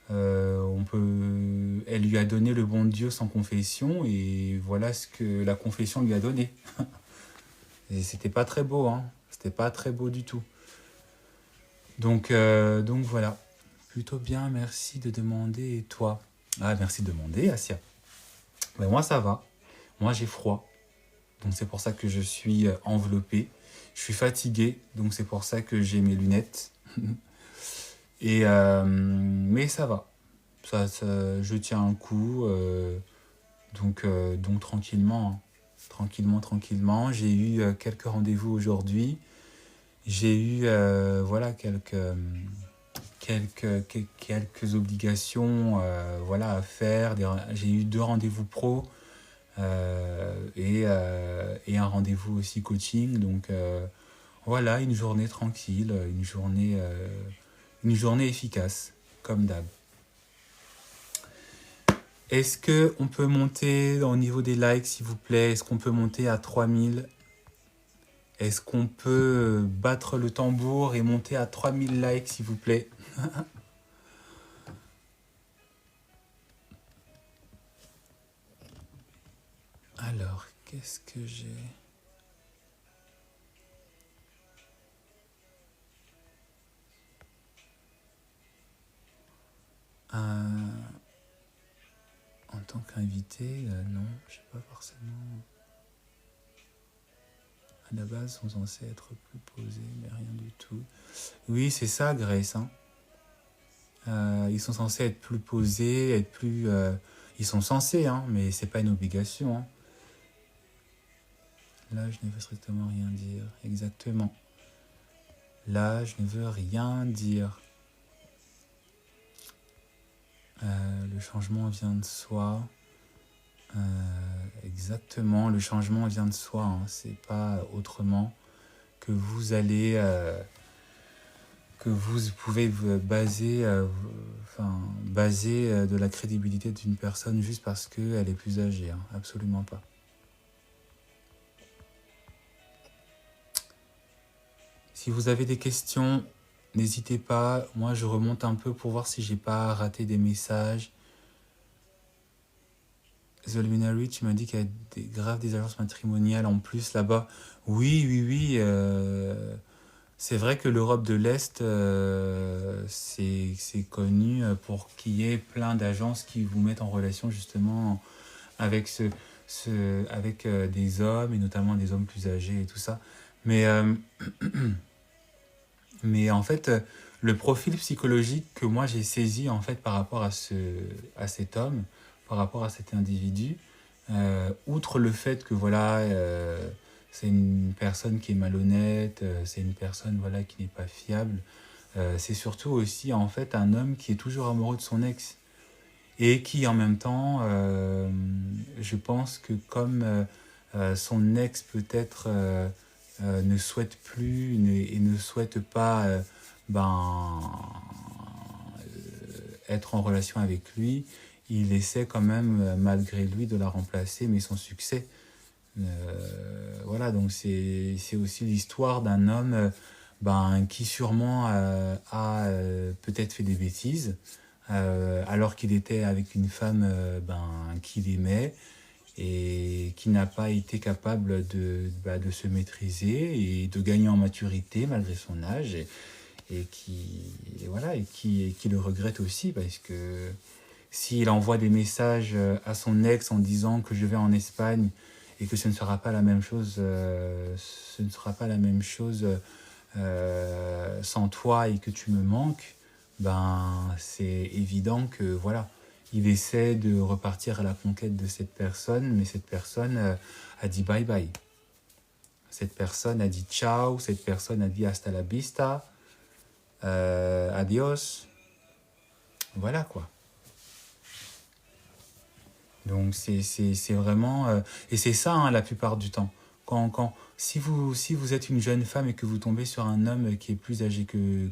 On peut, elle lui a donné le bon Dieu sans confession, et voilà ce que la confession lui a donné. Et c'était pas très beau, hein. C'était pas très beau du tout. Donc voilà. Plutôt bien, merci de demander. Et toi? Ah, merci de demander, Asia. Mais moi, ça va. Moi, j'ai froid. Donc c'est pour ça que je suis enveloppé. Je suis fatigué, donc c'est pour ça que j'ai mes lunettes. Mais ça va. Je tiens un coup. Donc tranquillement. Hein. Tranquillement. J'ai eu quelques rendez-vous aujourd'hui. J'ai eu voilà, quelques obligations voilà, à faire. J'ai eu 2 rendez-vous pro et un rendez-vous aussi coaching. Donc voilà, une journée tranquille, une journée efficace, comme d'hab. Est-ce qu'on peut monter au niveau des likes, s'il vous plaît? Est-ce qu'on peut monter à 3000? Est-ce qu'on peut battre le tambour et monter à 3000 likes, s'il vous plaît? Alors, qu'est-ce que j'ai? En tant qu'invité, non, je sais pas forcément. À la base, sont censés être plus posés, mais rien du tout. Oui, c'est ça, Grace. Hein. Ils sont censés être plus posés, être plus. Ils sont censés, hein, mais c'est pas une obligation. Hein. Là, je ne veux strictement rien dire. Exactement. Là, je ne veux rien dire. Le changement vient de soi. Exactement, le changement vient de soi. Hein. C'est pas autrement que vous allez. Que vous pouvez baser, de la crédibilité d'une personne juste parce qu'elle est plus âgée. Hein. Absolument pas. Si vous avez des questions, n'hésitez pas. Moi, je remonte un peu pour voir si j'ai pas raté des messages. The Luminary, tu m'as dit qu'il y a graves des alliances matrimoniales en plus là-bas. Oui, oui, oui. C'est vrai que l'Europe de l'Est, c'est connu pour qu'il y ait plein d'agences qui vous mettent en relation justement avec, avec des hommes, et notamment des hommes plus âgés et tout ça. Mais, euh, mais en fait, le profil psychologique que moi j'ai saisi en fait par rapport à cet homme, par rapport à cet individu, outre le fait que voilà, c'est une personne qui est malhonnête, c'est une personne voilà qui n'est pas fiable, c'est surtout aussi en fait un homme qui est toujours amoureux de son ex et qui en même temps, je pense que comme son ex peut-être ne souhaite plus et ne souhaite pas ben, être en relation avec lui, il essaie quand même, malgré lui, de la remplacer, mais sans succès. Voilà, donc c'est aussi l'histoire d'un homme qui sûrement a peut-être fait des bêtises, alors qu'il était avec une femme qu'il aimait et qui n'a pas été capable de se maîtriser et de gagner en maturité malgré son âge et voilà, et qui le regrette aussi parce que s'il envoie des messages à son ex en disant que je vais en Espagne et que ce ne sera pas la même chose, ce ne sera pas la même chose sans toi et que tu me manques, c'est évident que voilà, il essaie de repartir à la conquête de cette personne, mais cette personne a dit bye bye. Cette personne a dit ciao, cette personne a dit hasta la vista, adios. Voilà quoi. Donc c'est vraiment... et c'est ça hein, la plupart du temps. Si vous êtes une jeune femme et que vous tombez sur un homme qui est plus âgé que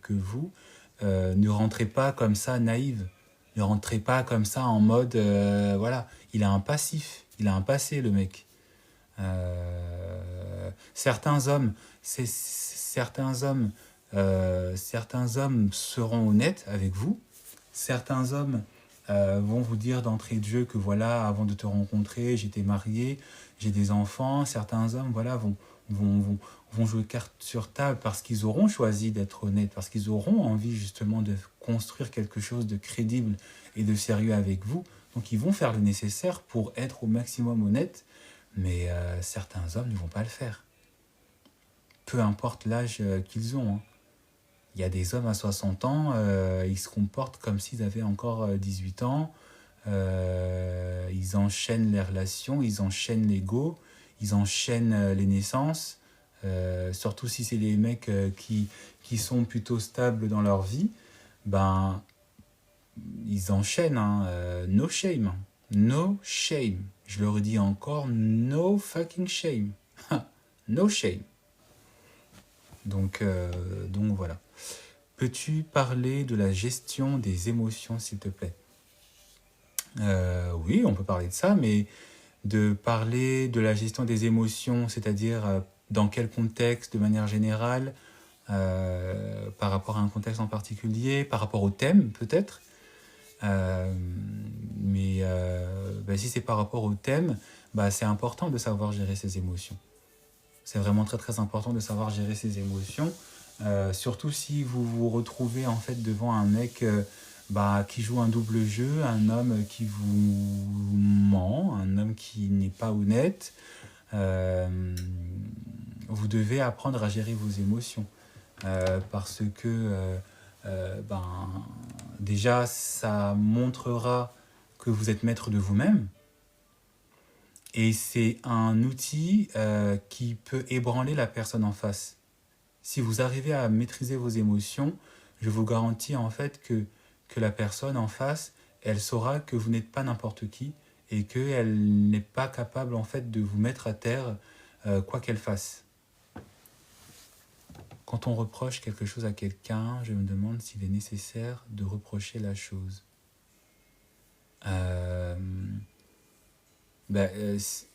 vous, ne rentrez pas comme ça naïve. Ne rentrez pas comme ça en mode... voilà, il a un passif, il a un passé le mec. Certains hommes, certains hommes seront honnêtes avec vous. Certains hommes vont vous dire d'entrée de jeu que voilà, avant de te rencontrer, j'étais marié, j'ai des enfants. Certains hommes voilà, vont, vont, vont jouer carte sur table parce qu'ils auront choisi d'être honnêtes, parce qu'ils auront envie justement de construire quelque chose de crédible et de sérieux avec vous. Donc ils vont faire le nécessaire pour être au maximum honnêtes, mais certains hommes ne vont pas le faire. Peu importe l'âge qu'ils ont. Hein. Il y a des hommes à 60 ans, ils se comportent comme s'ils avaient encore 18 ans. Ils enchaînent les relations, ils enchaînent les go, ils enchaînent les naissances. Surtout si c'est les mecs qui sont plutôt stables dans leur vie, ben, ils enchaînent. Hein, no shame. No shame. Je le redis encore, no fucking shame. No shame. Donc voilà. Peux-tu parler de la gestion des émotions, s'il te plaît? Oui, on peut parler de ça, mais de parler de la gestion des émotions, c'est-à-dire dans quel contexte, de manière générale, par rapport à un contexte en particulier, par rapport au thème, peut-être. Si c'est par rapport au thème, c'est important de savoir gérer ses émotions. C'est vraiment très très important de savoir gérer ses émotions. Surtout si vous vous retrouvez en fait devant un mec qui joue un double jeu, un homme qui vous ment, un homme qui n'est pas honnête. Vous devez apprendre à gérer vos émotions parce que déjà ça montrera que vous êtes maître de vous-même. Et c'est un outil qui peut ébranler la personne en face. Si vous arrivez à maîtriser vos émotions, je vous garantis en fait que la personne en face, elle saura que vous n'êtes pas n'importe qui et qu'elle n'est pas capable en fait de vous mettre à terre quoi qu'elle fasse. Quand on reproche quelque chose à quelqu'un, je me demande s'il est nécessaire de reprocher la chose.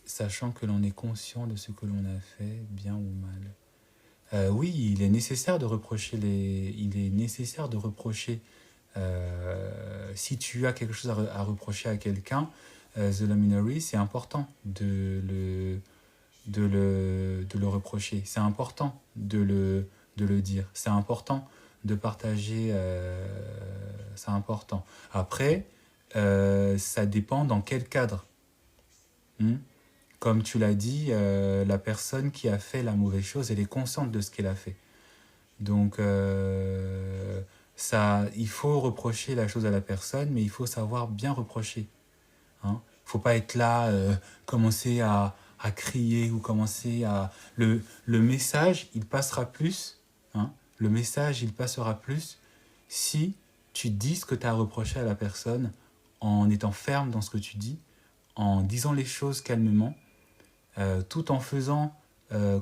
Sachant que l'on est conscient de ce que l'on a fait, bien ou mal. Oui, il est nécessaire de reprocher si tu as quelque chose à reprocher à quelqu'un, The Luminary, c'est important de le reprocher. C'est important de le dire. C'est important de partager. C'est important. Après, ça dépend dans quel cadre. Hmm. Comme tu l'as dit, la personne qui a fait la mauvaise chose, elle est consciente de ce qu'elle a fait. Donc, il faut reprocher la chose à la personne, mais il faut savoir bien reprocher. Hein. Faut pas être là, commencer à crier ou commencer à... Le message, il passera plus. Hein. Le message, il passera plus si tu dis ce que tu as reproché à la personne en étant ferme dans ce que tu dis, en disant les choses calmement, tout en faisant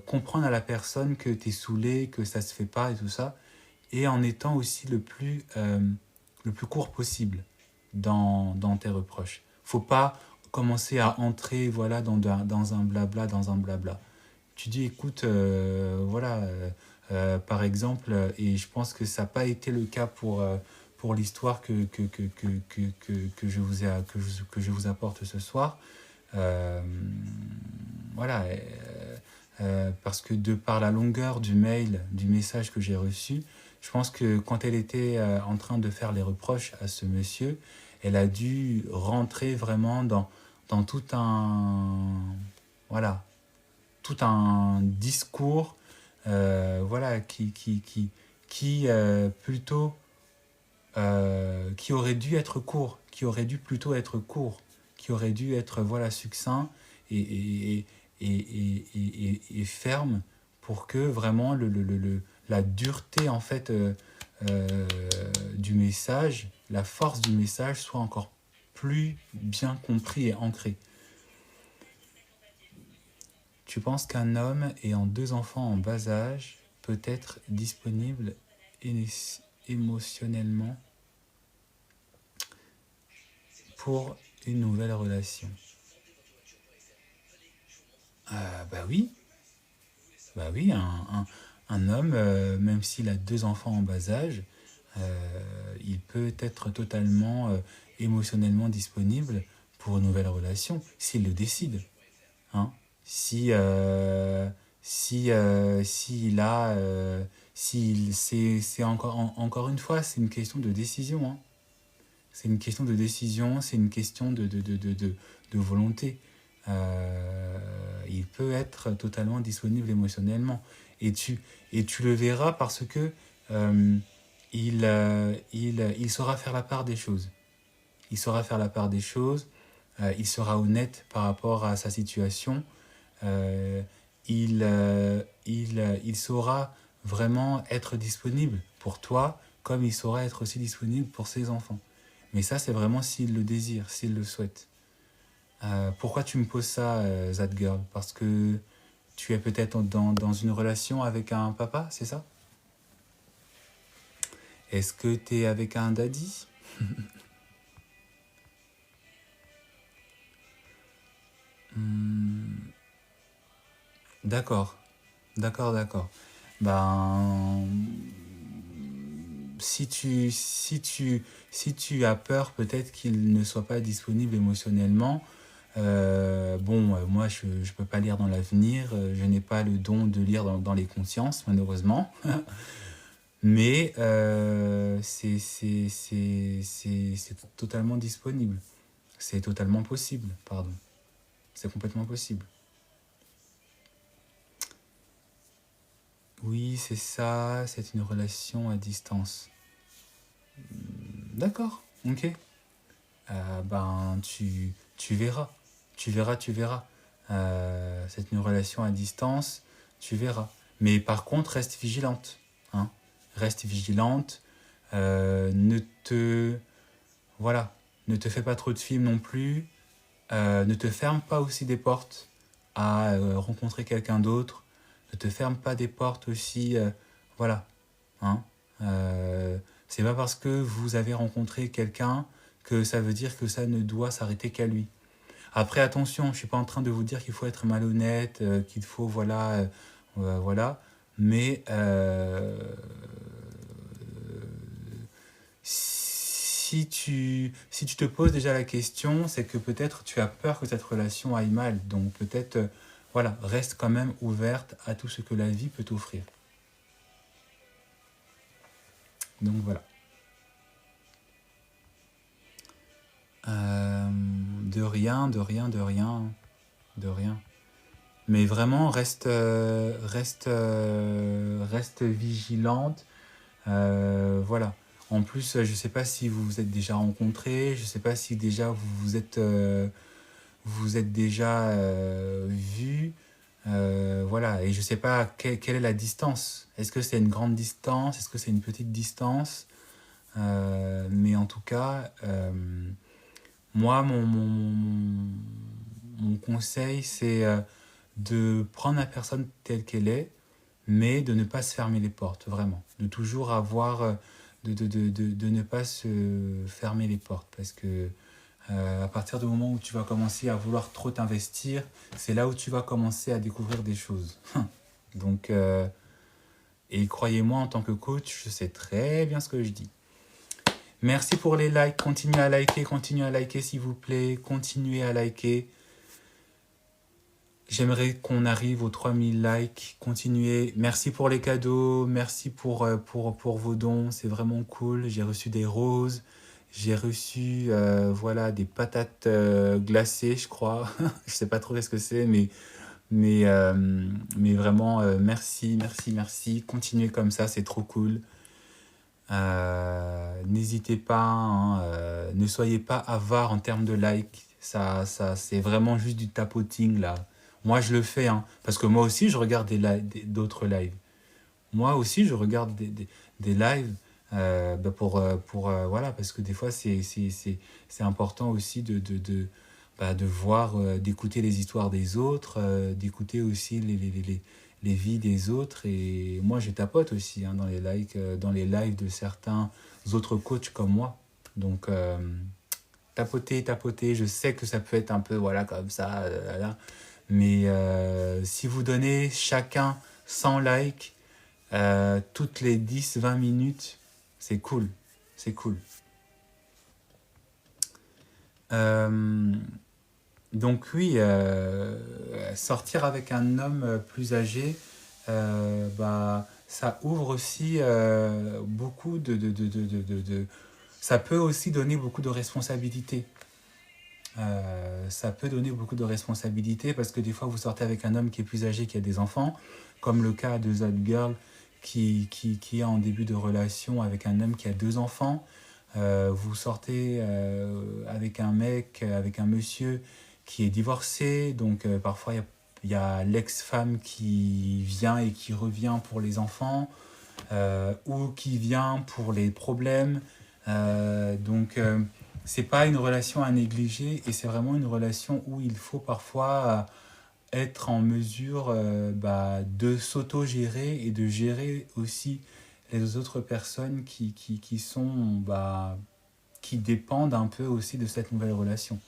comprendre à la personne que tu es saoulé, que ça se fait pas et tout ça, et en étant aussi le plus court possible dans tes reproches. Faut pas commencer à entrer voilà, dans un blabla, Tu dis, écoute, voilà, par exemple, et je pense que ça n'a pas été le cas pour l'histoire que je vous apporte ce soir. Voilà, parce que de par la longueur du mail, du message que j'ai reçu, je pense que quand elle était en train de faire les reproches à ce monsieur, elle a dû rentrer vraiment dans tout un, voilà, tout un discours voilà, plutôt qui aurait dû être court, qui aurait dû plutôt être court, qui aurait dû être voilà, succinct et ferme pour que vraiment la dureté en fait du message, la force du message soit encore plus bien compris et ancré. Tu penses qu'un homme ayant 2 enfants en bas âge peut être disponible émotionnellement pour une nouvelle relation? Bah oui, un homme, même s'il a 2 enfants en bas âge, il peut être totalement émotionnellement disponible pour une nouvelle relation s'il le décide. Hein. Si s'il a c'est encore une fois c'est une question de décision. Hein. C'est une question de décision, c'est une question de volonté. Il peut être totalement disponible émotionnellement et tu le verras parce que il saura faire la part des choses. Il saura faire la part des choses. Il sera honnête par rapport à sa situation. Il saura vraiment être disponible pour toi comme il saura être aussi disponible pour ses enfants. Mais ça, c'est vraiment s'il le désire, s'il le souhaite. Pourquoi tu me poses ça, Zadgirl? Parce que tu es peut-être dans une relation avec un papa, c'est ça? Est-ce que tu es avec un daddy? D'accord, d'accord. Ben, si tu as peur peut-être qu'il ne soit pas disponible émotionnellement, moi je ne peux pas lire dans l'avenir, je n'ai pas le don de lire dans les consciences, malheureusement. Mais c'est totalement disponible. C'est totalement possible, pardon. C'est complètement possible. Oui, c'est ça, c'est une relation à distance. D'accord, ok. Tu verras. Tu verras. C'est une relation à distance, tu verras. Mais par contre, reste vigilante. Hein. Reste vigilante. Ne te... Voilà. Ne te fais pas trop de films non plus. Ne te ferme pas aussi des portes à rencontrer quelqu'un d'autre. Ne te ferme pas des portes aussi. Voilà. Hein. C'est pas parce que vous avez rencontré quelqu'un que ça veut dire que ça ne doit s'arrêter qu'à lui. Après, attention, je suis pas en train de vous dire qu'il faut être malhonnête, qu'il faut, voilà. Mais si tu te poses déjà la question, c'est que peut-être tu as peur que cette relation aille mal. Donc peut-être, voilà, reste quand même ouverte à tout ce que la vie peut t'offrir. Donc voilà. De rien, de rien, de rien, de rien. Mais vraiment, reste vigilante. Voilà. En plus, je ne sais pas si vous vous êtes déjà rencontrés, je ne sais pas si déjà vous êtes déjà vus. Voilà. Et je ne sais pas quelle est la distance. Est-ce que c'est une grande distance? Est-ce que c'est une petite distance? Mais en tout cas, moi, mon conseil, c'est de prendre la personne telle qu'elle est, mais de ne pas se fermer les portes, vraiment. De toujours avoir, de ne pas se fermer les portes, parce que à partir du moment où tu vas commencer à vouloir trop t'investir, c'est là où tu vas commencer à découvrir des choses. Donc, et croyez-moi, en tant que coach, je sais très bien ce que je dis. Merci pour les likes, continuez à liker s'il vous plaît, continuez à liker. J'aimerais qu'on arrive aux 3000 likes, continuez. Merci pour les cadeaux, merci pour vos dons, c'est vraiment cool. J'ai reçu des roses, j'ai reçu voilà, des patates glacées, je crois. Je sais pas trop ce que c'est, mais vraiment, merci, merci, merci. Continuez comme ça, c'est trop cool. N'hésitez pas, hein, ne soyez pas avare en termes de likes. Ça, c'est vraiment juste du tapoting là. Moi, je le fais, hein, parce que moi aussi, je regarde d'autres lives. Moi aussi, je regarde des lives voilà, parce que des fois, c'est important aussi de voir, d'écouter les histoires des autres, d'écouter aussi les vies des autres. Et moi, je tapote aussi hein, dans les lives de certains autres coachs comme moi. Donc, tapoter, je sais que ça peut être un peu, voilà, comme ça, là. Mais si vous donnez chacun 100 likes toutes les 10-20 minutes, c'est cool. C'est cool. Donc oui, sortir avec un homme plus âgé, ça ouvre aussi beaucoup ça peut aussi donner beaucoup de responsabilités. Ça peut donner beaucoup de responsabilités parce que des fois vous sortez avec un homme qui est plus âgé, qui a des enfants, comme le cas de That Girl qui est en début de relation avec un homme qui a 2 enfants. Vous sortez avec un mec, avec un monsieur qui est divorcé, donc parfois il y a l'ex-femme qui vient et qui revient pour les enfants, ou qui vient pour les problèmes. C'est pas une relation à négliger et c'est vraiment une relation où il faut parfois être en mesure de s'auto-gérer et de gérer aussi les autres personnes qui dépendent un peu aussi de cette nouvelle relation.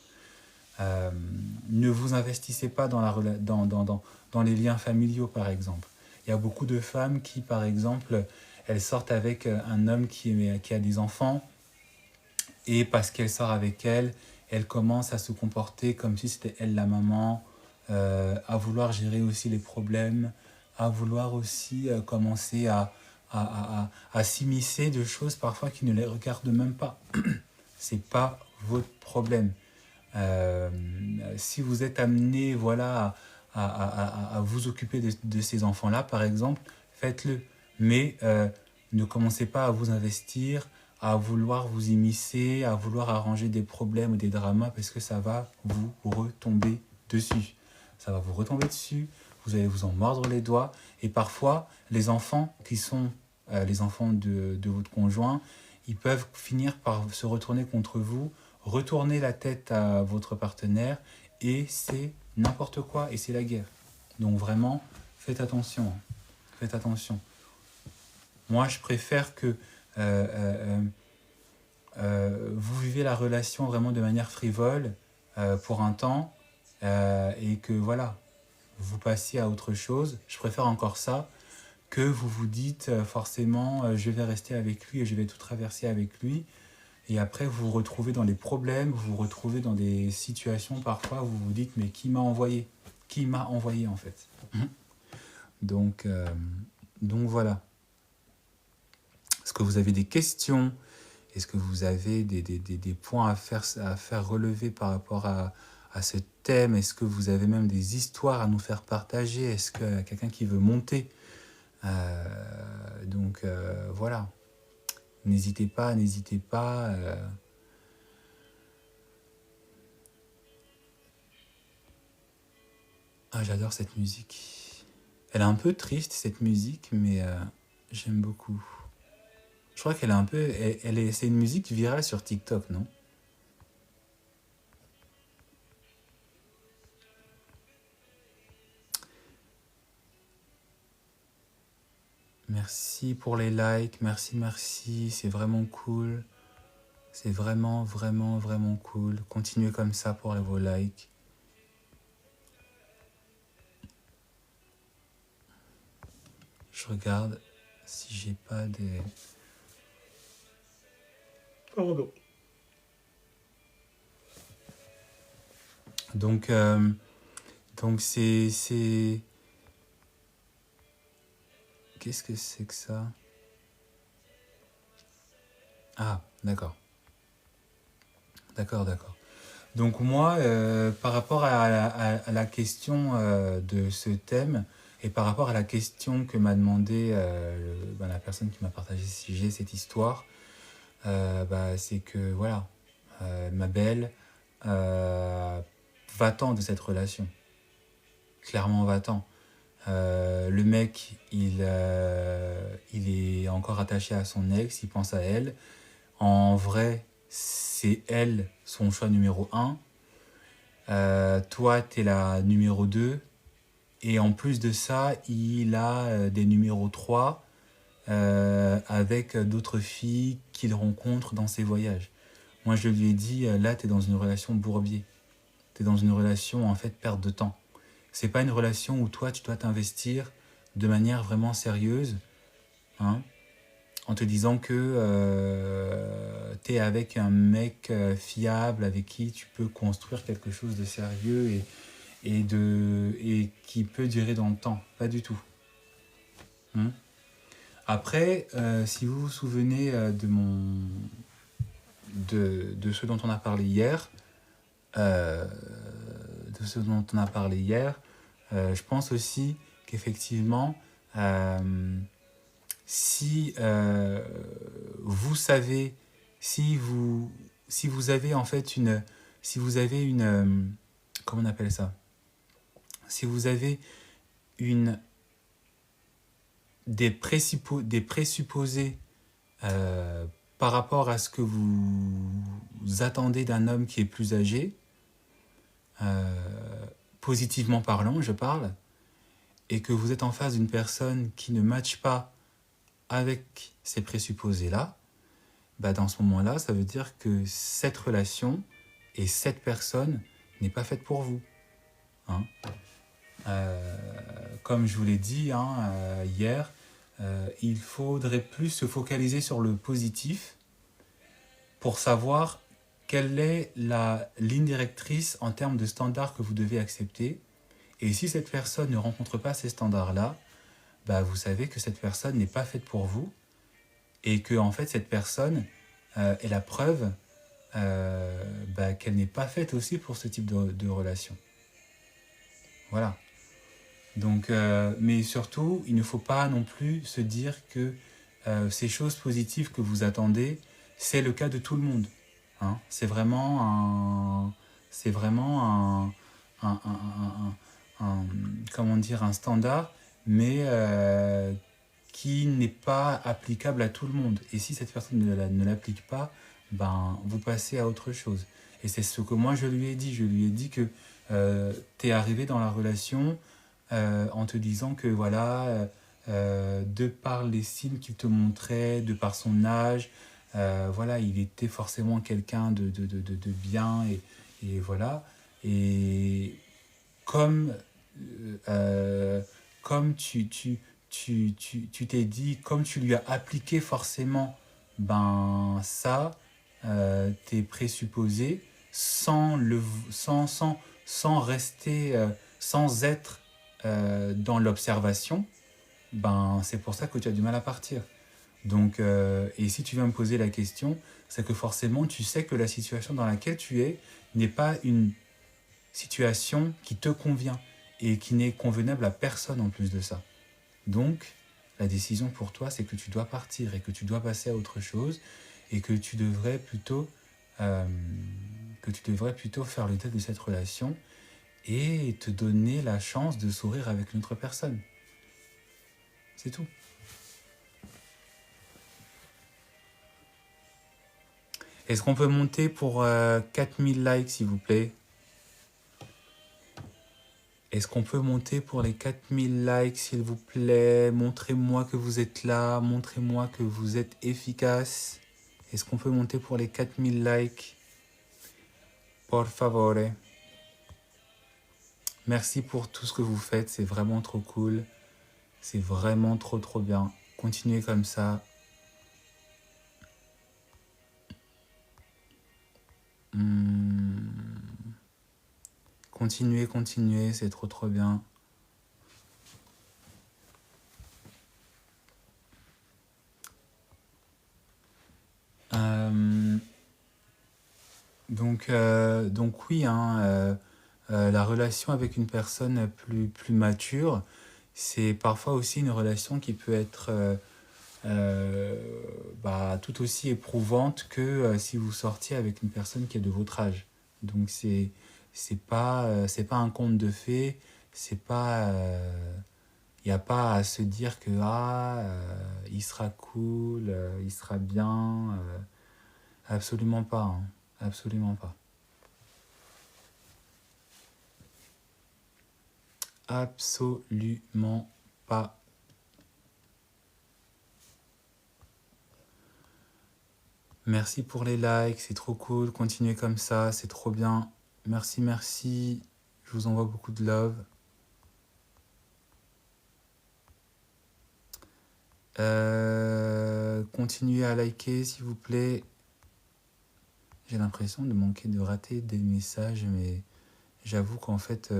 Ne vous investissez pas dans les liens familiaux, par exemple. Il y a beaucoup de femmes qui, par exemple, elles sortent avec un homme qui a des enfants et parce qu'elle sort avec elle commence à se comporter comme si c'était elle la maman, à vouloir gérer aussi les problèmes, à vouloir aussi commencer à s'immiscer de choses parfois qui ne les regardent même pas. C'est pas votre problème. Si vous êtes amené voilà, à vous occuper de ces enfants-là, par exemple, faites-le. Mais ne commencez pas à vous investir, à vouloir vous immiscer, à vouloir arranger des problèmes ou des dramas, parce que ça va vous retomber dessus. Ça va vous retomber dessus, vous allez vous en mordre les doigts. Et parfois, les enfants qui sont les enfants de votre conjoint, ils peuvent finir par se retourner contre vous, retourner la tête à votre partenaire, et c'est n'importe quoi, et c'est la guerre. Donc vraiment, faites attention. Hein. Faites attention. Moi, je préfère que vous vivez la relation vraiment de manière frivole pour un temps, et que voilà, vous passiez à autre chose. Je préfère encore ça que vous vous dites forcément je vais rester avec lui et je vais tout traverser avec lui. Et après, vous vous retrouvez dans les problèmes, vous vous retrouvez dans des situations, parfois, vous vous dites, mais qui m'a envoyé? Qui m'a envoyé, en fait? Donc, euh, donc voilà. Est-ce que vous avez des questions? Est-ce que vous avez des points à faire relever par rapport à ce thème? Est-ce que vous avez même des histoires à nous faire partager? Est-ce qu'il y a quelqu'un qui veut monter? Voilà. N'hésitez pas, n'hésitez pas. Ah, j'adore cette musique. Elle est un peu triste, cette musique, mais j'aime beaucoup. Je crois qu'elle est un peu... c'est une musique virale sur TikTok, non? Merci pour les likes, merci, merci, c'est vraiment cool. C'est vraiment, vraiment, vraiment cool. Continuez comme ça pour vos likes. Je regarde si j'ai pas des... Pardon. Donc, c'est... Qu'est-ce que c'est que ça? Ah, d'accord. D'accord, d'accord. Donc moi, par rapport à la question de ce thème, et par rapport à la question que m'a demandé la personne qui m'a partagé si j'ai cette histoire, c'est que voilà, ma belle, va-t'en de cette relation. Clairement, va-t'en. Le mec, il est encore attaché à son ex, il pense à elle. En vrai, c'est elle son choix numéro un. Toi, t'es la numéro 2. Et en plus de ça, il a des numéros 3 avec d'autres filles qu'il rencontre dans ses voyages. Moi, je lui ai dit, là, t'es dans une relation bourbier. T'es dans une relation, en fait, perte de temps. C'est pas une relation où toi, tu dois t'investir de manière vraiment sérieuse, hein, en te disant que t'es avec un mec fiable avec qui tu peux construire quelque chose de sérieux et qui peut durer dans le temps. Pas du tout. Hein. Après, si vous vous souvenez de ce dont on a parlé hier, euh, je pense aussi qu'effectivement, si vous savez, si vous, si vous avez en fait si vous avez comment on appelle ça? Si vous avez une, des présupposés euh, par rapport à ce que vous attendez d'un homme qui est plus âgé, positivement parlant, je parle, et que vous êtes en face d'une personne qui ne matche pas avec ces présupposés-là, dans ce moment-là, ça veut dire que cette relation et cette personne n'est pas faite pour vous. Hein. Comme je vous l'ai dit hier, il faudrait plus se focaliser sur le positif pour savoir quelle est la ligne directrice en termes de standards que vous devez accepter. Et si cette personne ne rencontre pas ces standards-là, vous savez que cette personne n'est pas faite pour vous et que en fait cette personne est la preuve qu'elle n'est pas faite aussi pour ce type de relation. Voilà. Donc, mais surtout, il ne faut pas non plus se dire que ces choses positives que vous attendez, c'est le cas de tout le monde. Hein. C'est vraiment comment dire, un standard, mais qui n'est pas applicable à tout le monde. Et si cette personne ne l'applique pas, vous passez à autre chose. Et c'est ce que moi je lui ai dit. Je lui ai dit que tu es arrivé dans la relation en te disant que voilà, de par les signes qu'il te montrait, de par son âge, voilà, il était forcément quelqu'un de bien et voilà. Et comme, comme tu t'es dit, comme tu lui as appliqué forcément ça, tes présupposés sans rester, sans être dans l'observation, ben, c'est pour ça que tu as du mal à partir. Donc, et si tu viens me poser la question, c'est que forcément tu sais que la situation dans laquelle tu es n'est pas une situation qui te convient et qui n'est convenable à personne en plus de ça. Donc, la décision pour toi, c'est que tu dois partir et que tu dois passer à autre chose et que tu devrais plutôt, faire le deuil de cette relation et te donner la chance de sourire avec une autre personne. C'est tout. Est-ce qu'on peut monter pour 4000 likes, s'il vous plaît? Est-ce qu'on peut monter pour les 4000 likes, s'il vous plaît? Montrez-moi que vous êtes là, montrez-moi que vous êtes efficace. Est-ce qu'on peut monter pour les 4000 likes? Por favore. Merci pour tout ce que vous faites, c'est vraiment trop cool. C'est vraiment trop bien. Continuez comme ça. Continuez, c'est trop bien. Donc oui, hein, la relation avec une personne plus mature, c'est parfois aussi une relation qui peut être tout aussi éprouvante que si vous sortiez avec une personne qui est de votre âge. Donc c'est pas un conte de fées, c'est pas il n'y a pas à se dire que il sera cool, il sera bien, absolument pas, hein, absolument pas. Absolument pas. Merci pour les likes, c'est trop cool. Continuez comme ça, c'est trop bien. Merci. Je vous envoie beaucoup de love. Continuez à liker, s'il vous plaît. J'ai l'impression de rater des messages, mais j'avoue qu'en fait,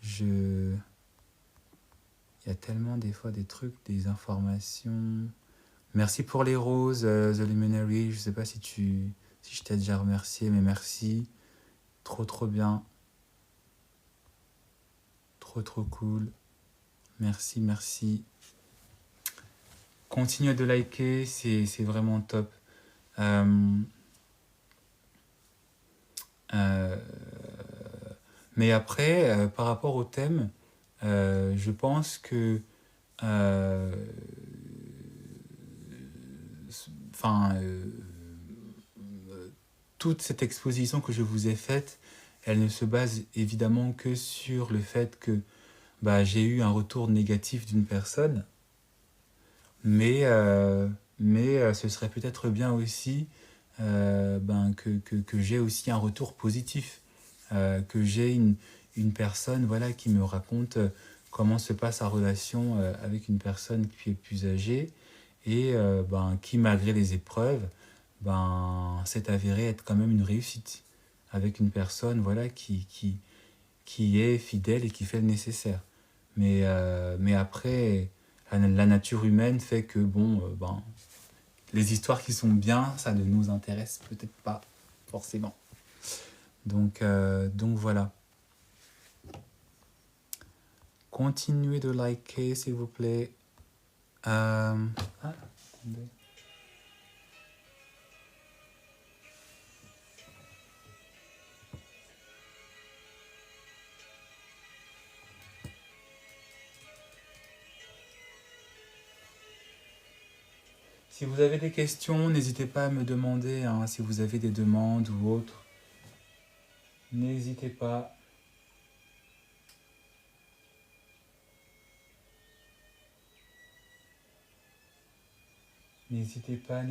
il y a tellement des fois des trucs, des informations. Merci pour les roses, The Luminary. Je sais pas si je t'ai déjà remercié, mais merci. Trop bien. Trop cool. Merci. Continuez de liker, c'est vraiment top. Mais après, par rapport au thème, je pense que toute cette exposition que je vous ai faite, elle ne se base évidemment que sur le fait que j'ai eu un retour négatif d'une personne, mais ce serait peut-être bien aussi que j'ai aussi un retour positif, que j'ai une personne voilà, qui me raconte comment se passe sa relation avec une personne qui est plus âgée et qui, malgré les épreuves, s'est avéré être quand même une réussite avec une personne voilà, qui est fidèle et qui fait le nécessaire. Mais après, la nature humaine fait que les histoires qui sont bien, ça ne nous intéresse peut-être pas forcément. Donc voilà. Continuez de liker, s'il vous plaît. Attendez. Si vous avez des questions, n'hésitez pas à me demander, hein, si vous avez des demandes ou autres. N'hésitez pas. N'hésitez pas.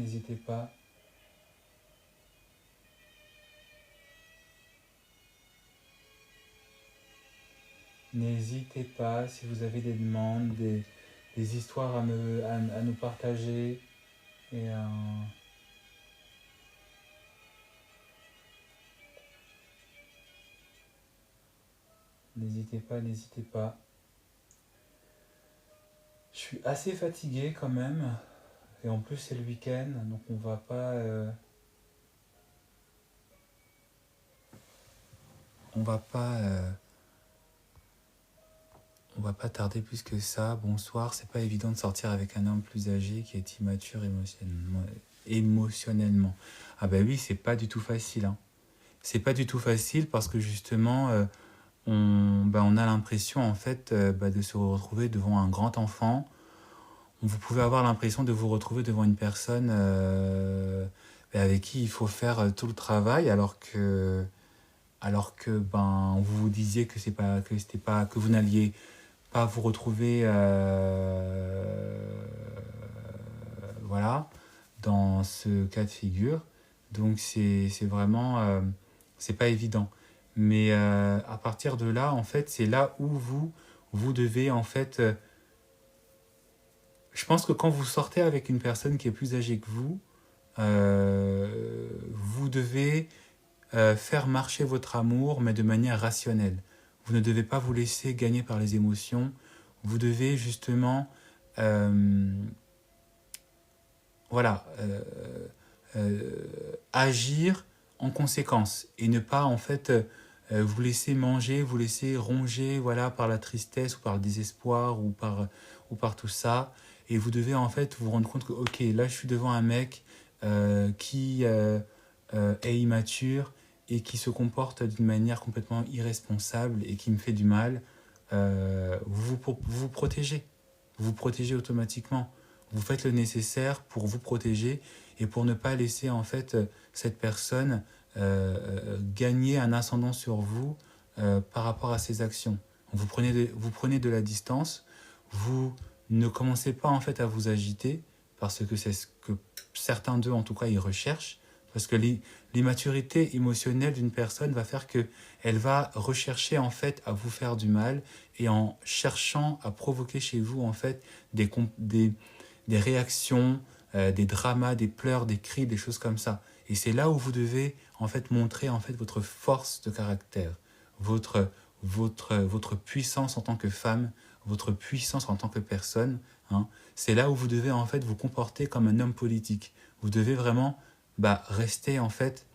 N'hésitez pas si vous avez des demandes, des histoires à nous partager. Et N'hésitez pas, n'hésitez pas. Je suis assez fatigué quand même. Et en plus, c'est le week-end, donc on va pas, on va pas tarder plus que ça. Bonsoir. C'est pas évident de sortir avec un homme plus âgé qui est immature émotionnellement. Ah bah oui, c'est pas du tout facile, hein. C'est pas du tout facile parce que justement, on a l'impression en fait de se retrouver devant un grand enfant. Vous pouvez avoir l'impression de vous retrouver devant une personne avec qui il faut faire tout le travail, alors que vous vous disiez que c'était pas que vous n'alliez pas vous retrouver voilà dans ce cas de figure. Donc c'est vraiment c'est pas évident. Mais à partir de là, en fait, c'est là où vous devez en fait je pense que quand vous sortez avec une personne qui est plus âgée que vous devez faire marcher votre amour, mais de manière rationnelle. Vous ne devez pas vous laisser gagner par les émotions. Vous devez justement, euh, voilà, agir en conséquence et ne pas en fait vous laisser manger, vous laisser ronger, voilà, par la tristesse ou par le désespoir ou par tout ça. Et vous devez en fait vous rendre compte que ok, là je suis devant un mec qui est immature et qui se comporte d'une manière complètement irresponsable et qui me fait du mal. Vous protégez. Vous protégez automatiquement. Vous faites le nécessaire pour vous protéger et pour ne pas laisser en fait cette personne gagner un ascendant sur vous par rapport à ses actions. Vous prenez de la distance, vous ne commencez pas en fait à vous agiter parce que c'est ce que certains d'eux en tout cas ils recherchent, parce que l'immaturité émotionnelle d'une personne va faire que elle va rechercher en fait à vous faire du mal et en cherchant à provoquer chez vous en fait des réactions, des dramas, des pleurs, des cris, des choses comme ça. Et c'est là où vous devez en fait montrer en fait votre force de caractère, votre, votre puissance en tant que femme, votre puissance en tant que personne. Hein. C'est là où vous devez en fait vous comporter comme un homme politique. Vous devez vraiment rester en fait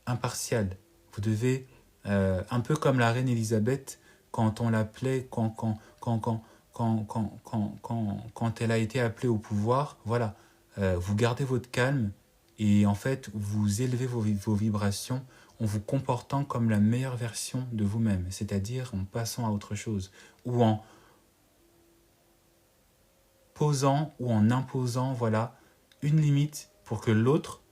impartial. Vous devez, un peu comme la reine Elisabeth, quand on l'appelait, quand elle a été appelée au pouvoir, voilà, vous gardez votre calme et en fait, vous élevez vos vibrations en vous comportant comme la meilleure version de vous-même, c'est-à-dire en passant à autre chose, ou en posant ou en imposant, voilà, une limite pour que l'autre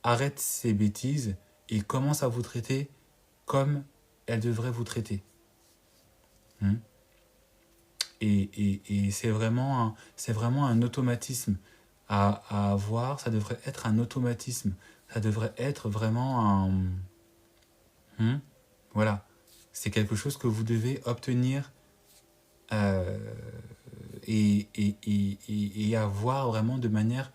arrête ses bêtises et commence à vous traiter comme elle devrait vous traiter. Hmm. Et c'est vraiment un automatisme à avoir, ça devrait être un automatisme, ça devrait être vraiment un... Hmm. Voilà, c'est quelque chose que vous devez obtenir euh, et avoir vraiment de manière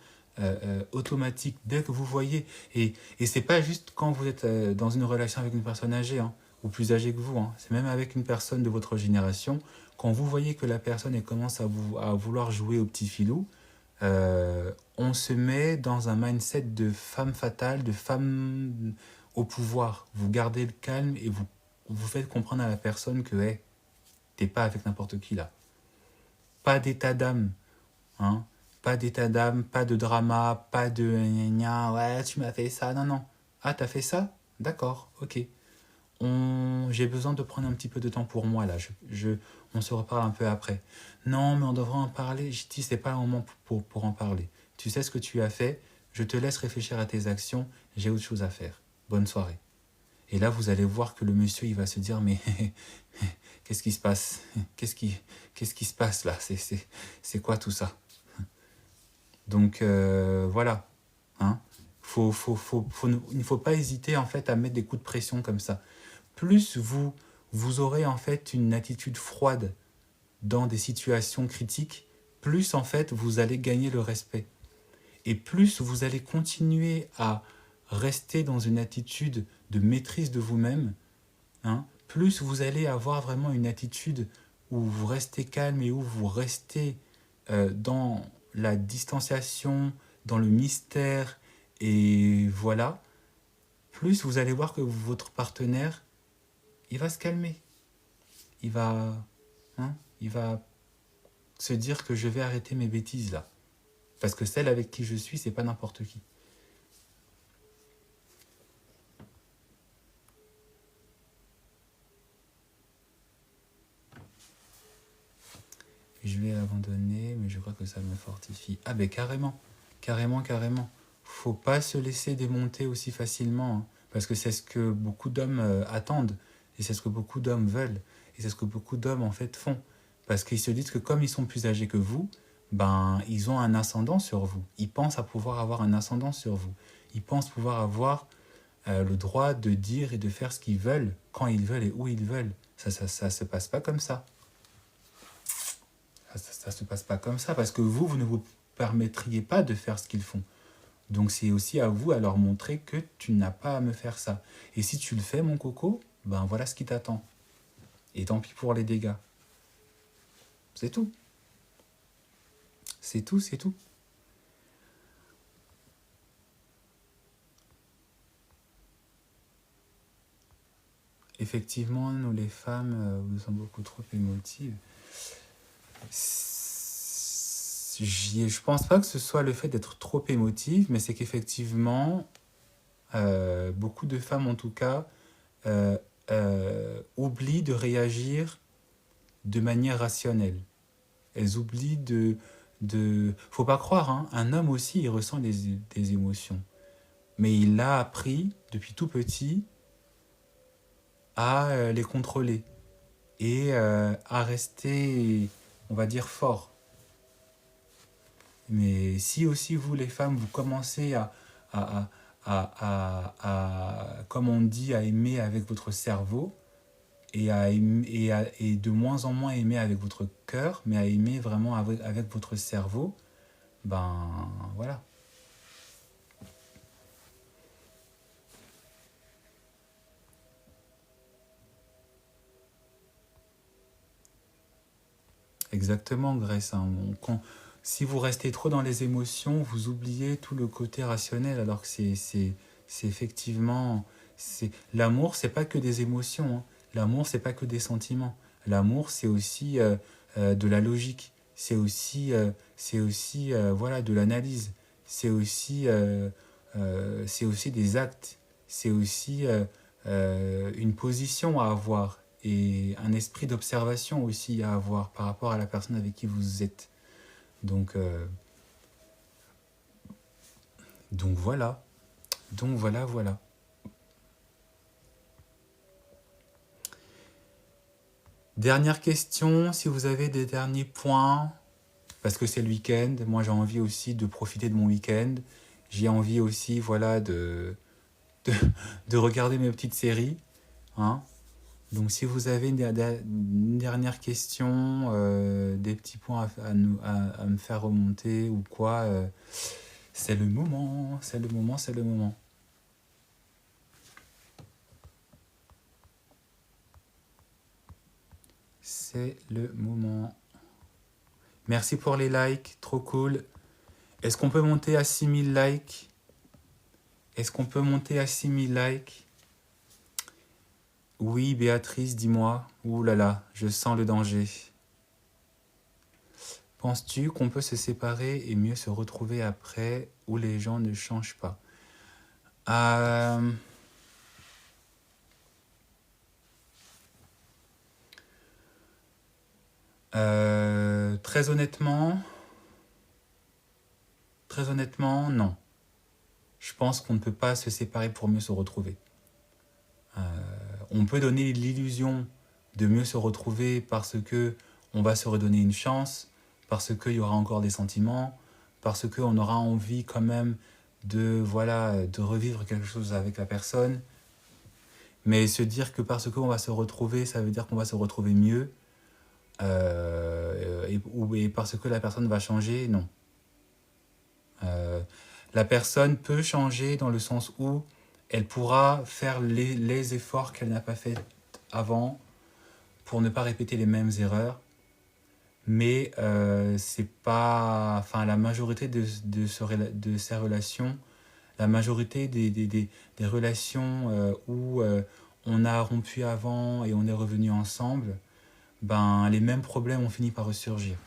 automatique dès que vous voyez. Et c'est pas juste quand vous êtes dans une relation avec une personne âgée hein, ou plus âgée que vous, hein. C'est même avec une personne de votre génération. Quand vous voyez que la personne elle commence à vouloir jouer au petit filou, on se met dans un mindset de femme fatale, de femme au pouvoir. Vous gardez le calme et vous faites comprendre à la personne que hey, t'es pas avec n'importe qui là. Pas d'état d'âme, hein. Pas d'état d'âme, pas de drama, pas de ouais, tu m'as fait ça. Non, non. Ah, t'as fait ça? D'accord, ok. J'ai besoin de prendre un petit peu de temps pour moi là. On se reparle un peu après. Non, mais on devrait en parler. Je dis, c'est pas le moment pour en parler. Tu sais ce que tu as fait. Je te laisse réfléchir à tes actions. J'ai autre chose à faire. Bonne soirée. Et là, vous allez voir que le monsieur, il va se dire, mais qu'est-ce qui se passe qu'est-ce qui se passe là c'est quoi tout ça? Donc voilà. Hein. Il ne faut pas hésiter en fait à mettre des coups de pression comme ça. Plus vous aurez en fait une attitude froide dans des situations critiques, plus en fait vous allez gagner le respect. Et plus vous allez continuer à rester dans une attitude de maîtrise de vous-même, hein, plus vous allez avoir vraiment une attitude où vous restez calme et où vous restez dans la distanciation, dans le mystère, et voilà, plus vous allez voir que votre partenaire, il va se calmer. Il va, il va se dire que je vais arrêter mes bêtises là. Parce que celle avec qui je suis, c'est pas n'importe qui. Je vais l'abandonner, mais je crois que ça me fortifie. Ah ben carrément, carrément. Faut pas se laisser démonter aussi facilement, hein, parce que c'est ce que beaucoup d'hommes attendent, et c'est ce que beaucoup d'hommes veulent, et c'est ce que beaucoup d'hommes en fait font. Parce qu'ils se disent que comme ils sont plus âgés que vous, ben ils ont un ascendant sur vous. Ils pensent à pouvoir avoir un ascendant sur vous. Ils pensent pouvoir avoir le droit de dire et de faire ce qu'ils veulent, quand ils veulent et où ils veulent. Ça se passe pas comme ça. Ça se passe pas comme ça, parce que vous ne vous permettriez pas de faire ce qu'ils font. Donc c'est aussi à vous à leur montrer que tu n'as pas à me faire ça. Et si tu le fais, mon coco, ben voilà ce qui t'attend. Et tant pis pour les dégâts. C'est tout. C'est tout, c'est tout. Effectivement, nous les femmes, nous sommes beaucoup trop émotives. Je pense pas que ce soit le fait d'être trop émotive, mais c'est qu'effectivement, beaucoup de femmes en tout cas, oublient de réagir de manière rationnelle. Elles oublient Faut pas croire, hein, un homme aussi, il ressent des émotions. Mais il a appris, depuis tout petit, à les contrôler et à rester, on va dire, fort. Mais si aussi vous, les femmes, vous commencez à, comme on dit, à aimer avec votre cerveau, et de moins en moins aimer avec votre cœur, mais à aimer vraiment avec votre cerveau, ben voilà. Exactement, Grace. Hein. Si vous restez trop dans les émotions, vous oubliez tout le côté rationnel, alors que c'est effectivement... L'amour, c'est pas que des émotions. Hein. L'amour, c'est pas que des sentiments. L'amour, c'est aussi de la logique. C'est aussi voilà, de l'analyse. C'est aussi des actes. C'est aussi une position à avoir et un esprit d'observation aussi à avoir par rapport à la personne avec qui vous êtes. Donc voilà. Donc voilà. Dernière question, si vous avez des derniers points, parce que c'est le week-end, moi j'ai envie aussi de profiter de mon week-end. J'ai envie aussi, voilà, de regarder mes petites séries. Hein. Donc si vous avez une dernière question, des petits points à me faire remonter ou quoi, c'est le moment. C'est le moment. C'est le moment. Merci pour les likes, trop cool. Est-ce qu'on peut monter à 6000 likes? Oui, Béatrice, dis-moi. Ouh là là, je sens le danger. Penses-tu qu'on peut se séparer et mieux se retrouver après, où les gens ne changent pas? Très honnêtement, non. Je pense qu'on ne peut pas se séparer pour mieux se retrouver. On peut donner l'illusion de mieux se retrouver parce que on va se redonner une chance, parce qu'il y aura encore des sentiments, parce qu'on aura envie quand même de revivre quelque chose avec la personne. Mais se dire que parce qu'on va se retrouver, ça veut dire qu'on va se retrouver mieux, et parce que la personne va changer, non. La personne peut changer dans le sens où elle pourra faire les efforts qu'elle n'a pas fait avant pour ne pas répéter les mêmes erreurs. Mais c'est pas... Enfin, la majorité de ces relations, la majorité des relations où on a rompu avant et on est revenu ensemble, ben, les mêmes problèmes ont fini par ressurgir.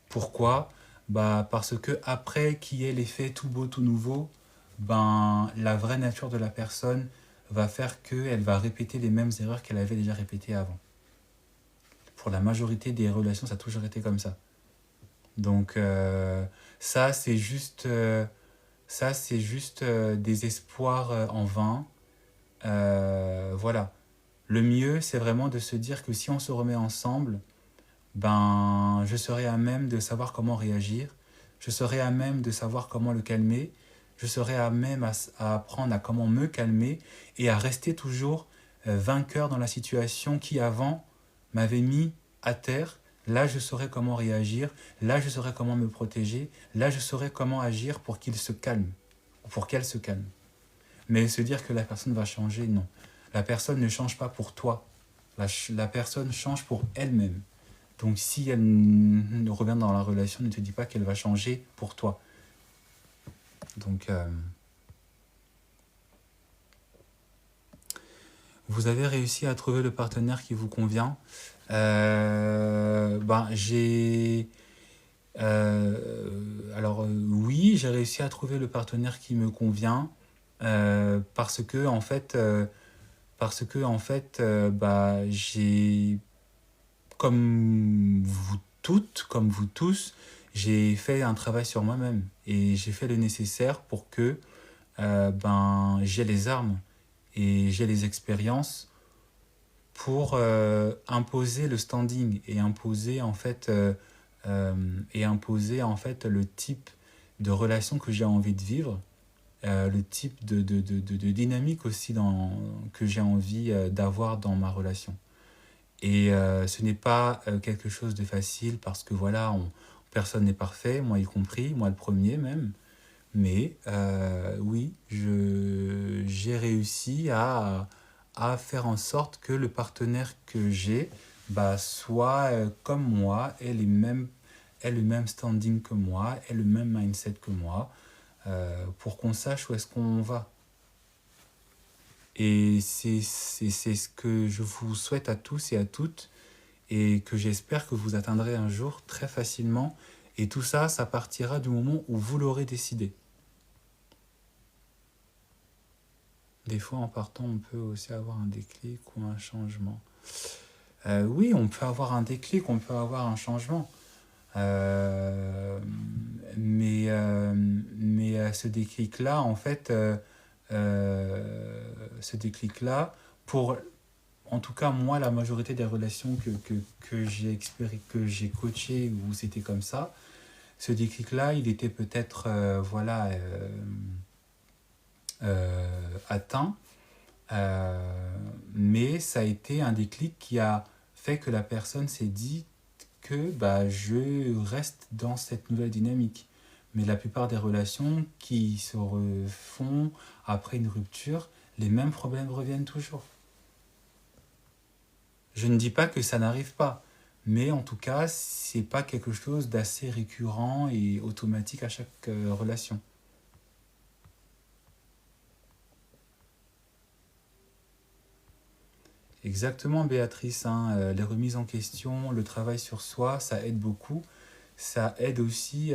Pourquoi? Bah, parce que après qu'il y ait l'effet tout beau, tout nouveau, ben, la vraie nature de la personne va faire qu'elle va répéter les mêmes erreurs qu'elle avait déjà répétées avant. Pour la majorité des relations, ça a toujours été comme ça. Donc ça, c'est juste, des espoirs en vain. Voilà. Le mieux, c'est vraiment de se dire que si on se remet ensemble, ben, je serai à même de savoir comment réagir, je serai à même de savoir comment le calmer, je serai à même à apprendre à comment me calmer et à rester toujours vainqueur dans la situation qui avant m'avait mis à terre. Là, je saurais comment réagir, là, je saurais comment me protéger, là, je saurais comment agir pour qu'il se calme, ou pour qu'elle se calme. Mais se dire que la personne va changer, non. La personne ne change pas pour toi, la personne change pour elle-même. Donc si elle revient dans la relation, ne te dis pas qu'elle va changer pour toi. Donc, vous avez réussi à trouver le partenaire qui vous convient. Ben, oui, j'ai réussi à trouver le partenaire qui me convient parce que en fait, bah, j'ai comme vous toutes, comme vous tous, j'ai fait un travail sur moi-même et j'ai fait le nécessaire pour que ben, j'ai les armes et j'ai les expériences pour imposer le standing et imposer en fait le type de relation que j'ai envie de vivre, le type de dynamique aussi que j'ai envie d'avoir dans ma relation. Et ce n'est pas quelque chose de facile parce que voilà, personne n'est parfait, moi y compris, moi le premier même. Mais oui, j'ai réussi à faire en sorte que le partenaire que j'ai bah, soit comme moi, ait le même standing que moi, ait le même mindset que moi, pour qu'on sache où est-ce qu'on va. Et c'est ce que je vous souhaite à tous et à toutes, et que j'espère que vous atteindrez un jour très facilement. Et tout ça, ça partira du moment où vous l'aurez décidé. Des fois, en partant, on peut aussi avoir un déclic ou un changement. Oui, on peut avoir un déclic, on peut avoir un changement. Mais ce déclic-là, en fait, pour, en tout cas, moi, la majorité des relations que j'ai coachées où c'était comme ça, ce déclic-là, il était peut-être, atteint, mais ça a été un déclic qui a fait que la personne s'est dit que bah, je reste dans cette nouvelle dynamique. Mais la plupart des relations qui se refont après une rupture, les mêmes problèmes reviennent toujours. Je ne dis pas que ça n'arrive pas, mais en tout cas, c'est pas quelque chose d'assez récurrent et automatique à chaque relation. Exactement, Béatrice, hein, les remises en question, le travail sur soi, ça aide beaucoup. Ça aide aussi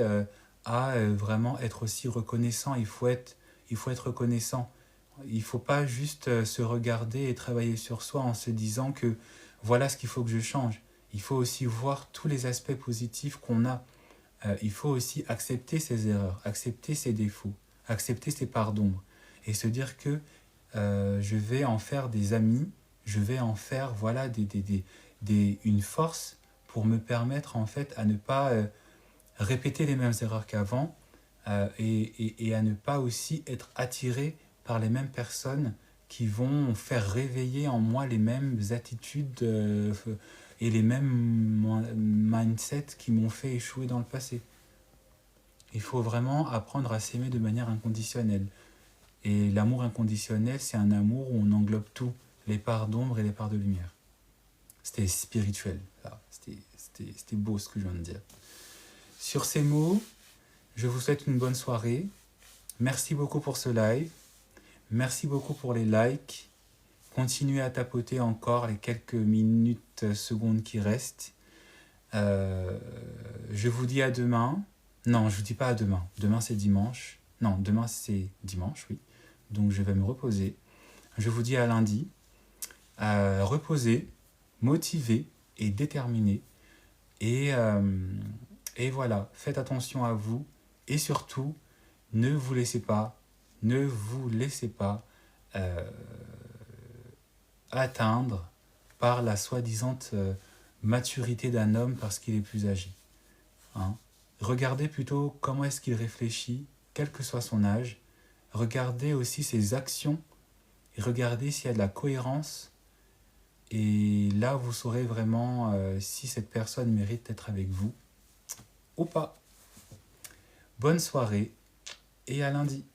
à vraiment être aussi reconnaissant. Il faut être reconnaissant. Il ne faut pas juste se regarder et travailler sur soi en se disant que voilà ce qu'il faut que je change. Il faut aussi voir tous les aspects positifs qu'on a. Il faut aussi accepter ses erreurs, accepter ses défauts, accepter ses parts d'ombre et se dire que je vais en faire des amis, je vais en faire voilà, une force pour me permettre en fait à ne pas répéter les mêmes erreurs qu'avant et à ne pas aussi être attiré par les mêmes personnes qui vont faire réveiller en moi les mêmes attitudes et les mêmes mindsets qui m'ont fait échouer dans le passé. Il faut vraiment apprendre à s'aimer de manière inconditionnelle. Et l'amour inconditionnel, c'est un amour où on englobe tout. les parts d'ombre et les parts de lumière. C'était spirituel, là. C'était beau ce que je viens de dire. Sur ces mots, je vous souhaite une bonne soirée. Merci beaucoup pour ce live. Merci beaucoup pour les likes. Continuez à tapoter encore les quelques minutes, secondes qui restent. Je vous dis à demain. Non, je vous dis pas à demain. Demain c'est dimanche. Non, demain c'est dimanche, oui. Donc je vais me reposer. Je vous dis à lundi. Reposez, motivé et déterminé. Et voilà, faites attention à vous. Et surtout, ne vous laissez pas atteindre par la soi-disant maturité d'un homme parce qu'il est plus âgé. Hein. Regardez plutôt comment est-ce qu'il réfléchit, quel que soit son âge. Regardez aussi ses actions et regardez s'il y a de la cohérence. Et là, vous saurez vraiment si cette personne mérite d'être avec vous ou pas. Bonne soirée et à lundi.